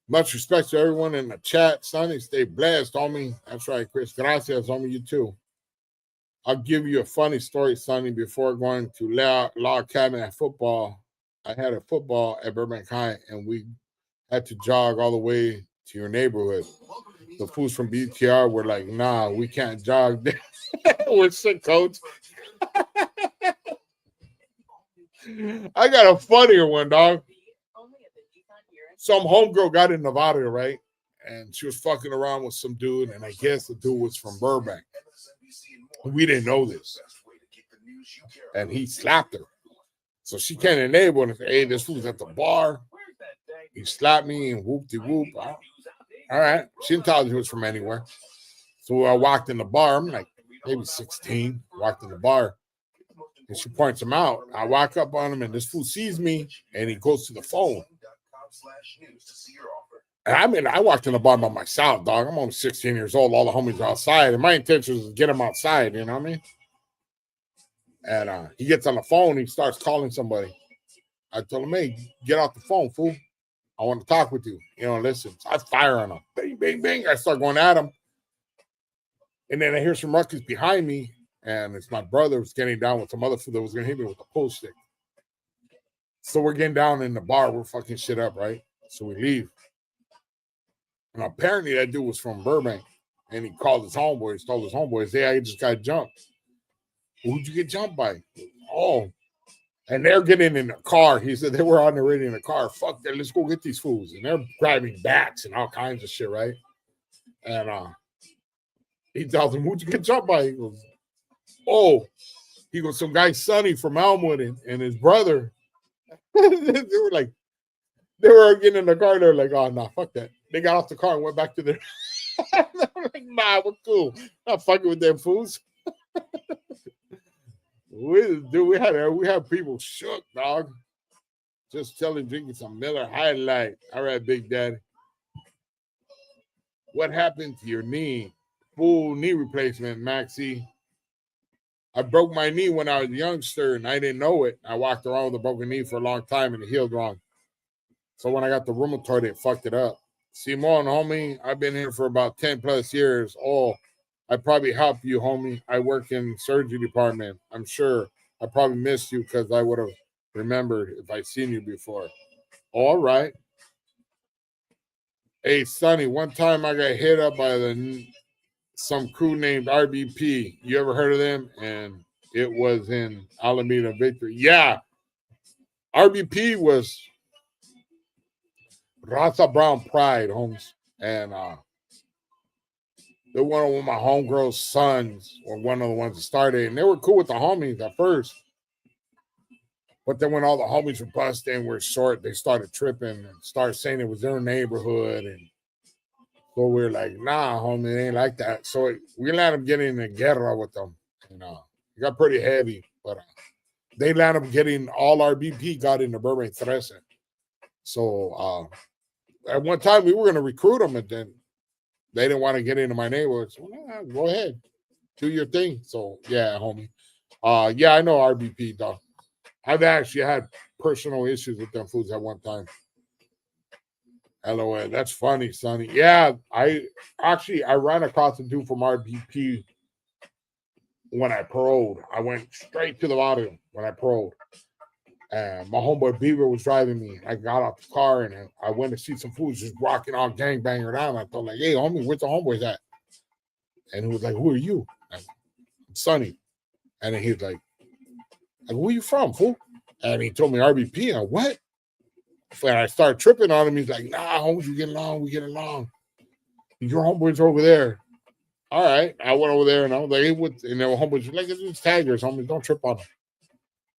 Much respect to everyone in the chat. Sonny, stay blessed, homie. That's right, Chris. Gracias, homie. You too. I'll give you a funny story, Sonny. Before going to Law Academy at football, I had a football at Burbank High, and we had to jog all the way to your neighborhood. The fools from BTR were like, "Nah, we can't jog there." We're sick, coach. I got a funnier one, dog. Some homegirl got in Nevada, right? And she was fucking around with some dude, and I guess the dude was from Burbank. We didn't know this. And he slapped her. So she came to the neighborhood and said, "Hey, this fool's at the bar. He slapped me and whoop-de-whoop." All right. She didn't tell me he was from anywhere. So I walked in the bar. I'm like maybe 16. Walked in the bar. And she points him out. I walk up on him, and this fool sees me, and he goes to the phone. And I mean, I walked in the bar by myself, dog. I'm only 16 years old. All the homies are outside, and my intention was to get him outside. You know what I mean? And he gets on the phone. He starts calling somebody. I told him, "Hey, get off the phone, fool. I want to talk with you. You know, listen." So I fire on him. Bang, bang, bang. I start going at him. And then I hear some ruckus behind me, and it's my brother who's getting down with some other fool that was going to hit me with a pull stick. So we're getting down in the bar. We're fucking shit up, right? So we leave. And apparently that dude was from Burbank. And he called his homeboys, told his homeboys, hey, I just got jumped. Who'd you get jumped by? Oh. And they're getting in the car. He said they were on the radio in the car. Fuck that, let's go get these fools. And they're grabbing bats and all kinds of shit, right? And he tells them, who'd you get jumped by? He goes, oh. He goes, some guy Sonny from Elmwood and his brother. They were getting in the car. They're like, oh, no, fuck that. They got off the car and went back to their. They were like, nah, we're cool. Not fucking with them fools. we had people shook, dog. Just telling, drinking some Miller High Life. All right, Big Daddy. What happened to your knee? Full knee replacement, Maxie. I broke my knee when I was a youngster and I didn't know it. I walked around with a broken knee for a long time and it healed wrong. So when I got the rheumatoid, it fucked it up. Simone, homie, I've been here for about 10 plus years. Oh, I probably helped you, homie. I work in surgery department. I'm sure I probably missed you because I would have remembered if I seen you before. All right. Hey, Sonny, one time I got hit up by some crew named RBP. You ever heard of them? And it was in Alameda Victory. Yeah. RBP was Raza Brown Pride, homes. And they're one of my homegirl's sons, or one of the ones that started. And they were cool with the homies at first. But then when all the homies were busted and were short, they started tripping and started saying it was their neighborhood. And so we were like, nah, homie, it ain't like that. So we let them get in a guerra with them. And it got pretty heavy. But they let them get in, all RBP got into Burbank Thressen. So at one time we were going to recruit them, and then they didn't want to get into my neighborhood. So go ahead, do your thing. So yeah, homie. Yeah, I know RBP, dog. I've actually had personal issues with them foods at one time. LOL, that's funny, Sonny. Yeah, I ran across a dude from RBP when I paroled. I went straight to the bottom when I paroled. And my homeboy Beaver was driving me. I got out the car and I went to see some fools just rocking all gangbanger down. I thought, like, hey, homie, where's the homeboys at? And he was like, who are you? I'm Sonny. And then he was like, where you from, fool? And he told me RBP. And what? When I started tripping on him, he's like, nah, homies, we get along. Your homeboys over there. All right. I went over there and I was like, hey, what? And their homeboys were like, it's Tigers, homies, don't trip on them.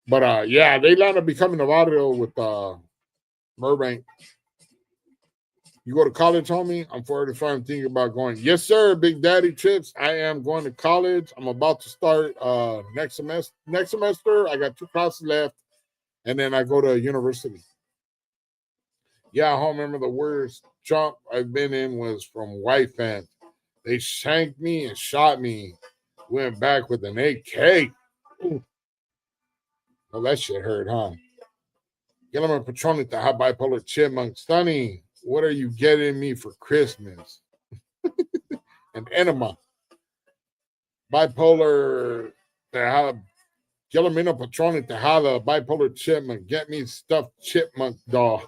But yeah, they landed up becoming Navarro with Burbank. You go to college, homie? I'm 45 and thinking about going. Yes, sir, Big Daddy Chips. I am going to college. I'm about to start next semester. I got 2 classes left, and then I go to university. Yeah, I don't remember the worst jump I've been in was from white fans. They shanked me and shot me. Went back with an AK. Ooh. Well, that shit hurt, huh? Gilliman Patronita, hot bipolar chipmunk. Stunning. What are you getting me for Christmas? An enema. Bipolar. Gilliman Patronita, hala. Bipolar chipmunk. Get me stuffed chipmunk doll.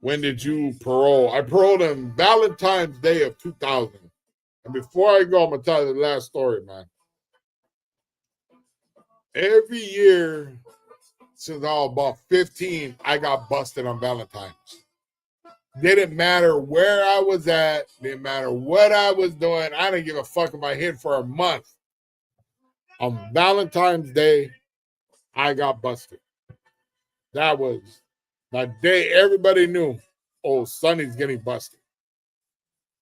When did you parole? I paroled on Valentine's Day of 2000. And before I go, I'm going to tell you the last story, man. Every year since I was about 15, I got busted on Valentine's. Didn't matter where I was at. Didn't matter what I was doing. I didn't give a fuck if I hit for a month. On Valentine's Day, I got busted. That was the day everybody knew, oh, Sonny's getting busted.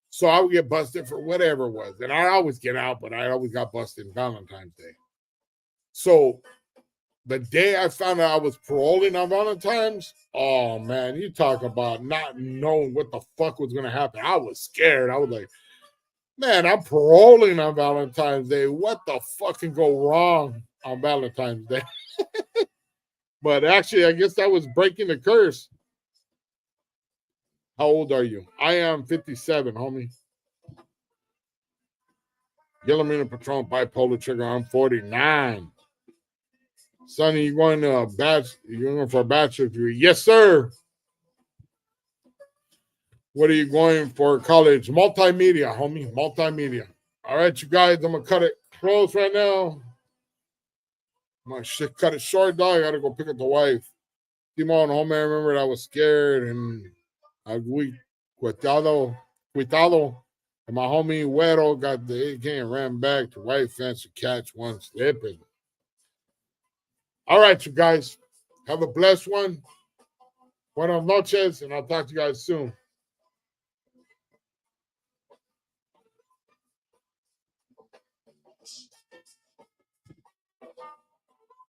So I would get busted for whatever it was. And I always get out, but I always got busted on Valentine's Day. So the day I found out I was paroling on Valentine's, oh, man, you talk about not knowing what the fuck was going to happen. I was scared. I was like, man, I'm paroling on Valentine's Day. What the fuck can go wrong on Valentine's Day? But actually, I guess that was breaking the curse. How old are you? I am 57, homie. Yellow Patron bipolar trigger. I'm 49. Sonny, you're going for a bachelor's degree? Yes, sir. What are you going for college? Multimedia, homie. Multimedia. All right, you guys, I'm going to cut it close right now. My shit, cut it short, dog. I got to go pick up the wife. Timon, homie, I remember I was scared and I cuitado. And my homie Güero got the AK and ran back to white fence to catch one slipping. All right, you guys. Have a blessed one. Buenas noches, and I'll talk to you guys soon.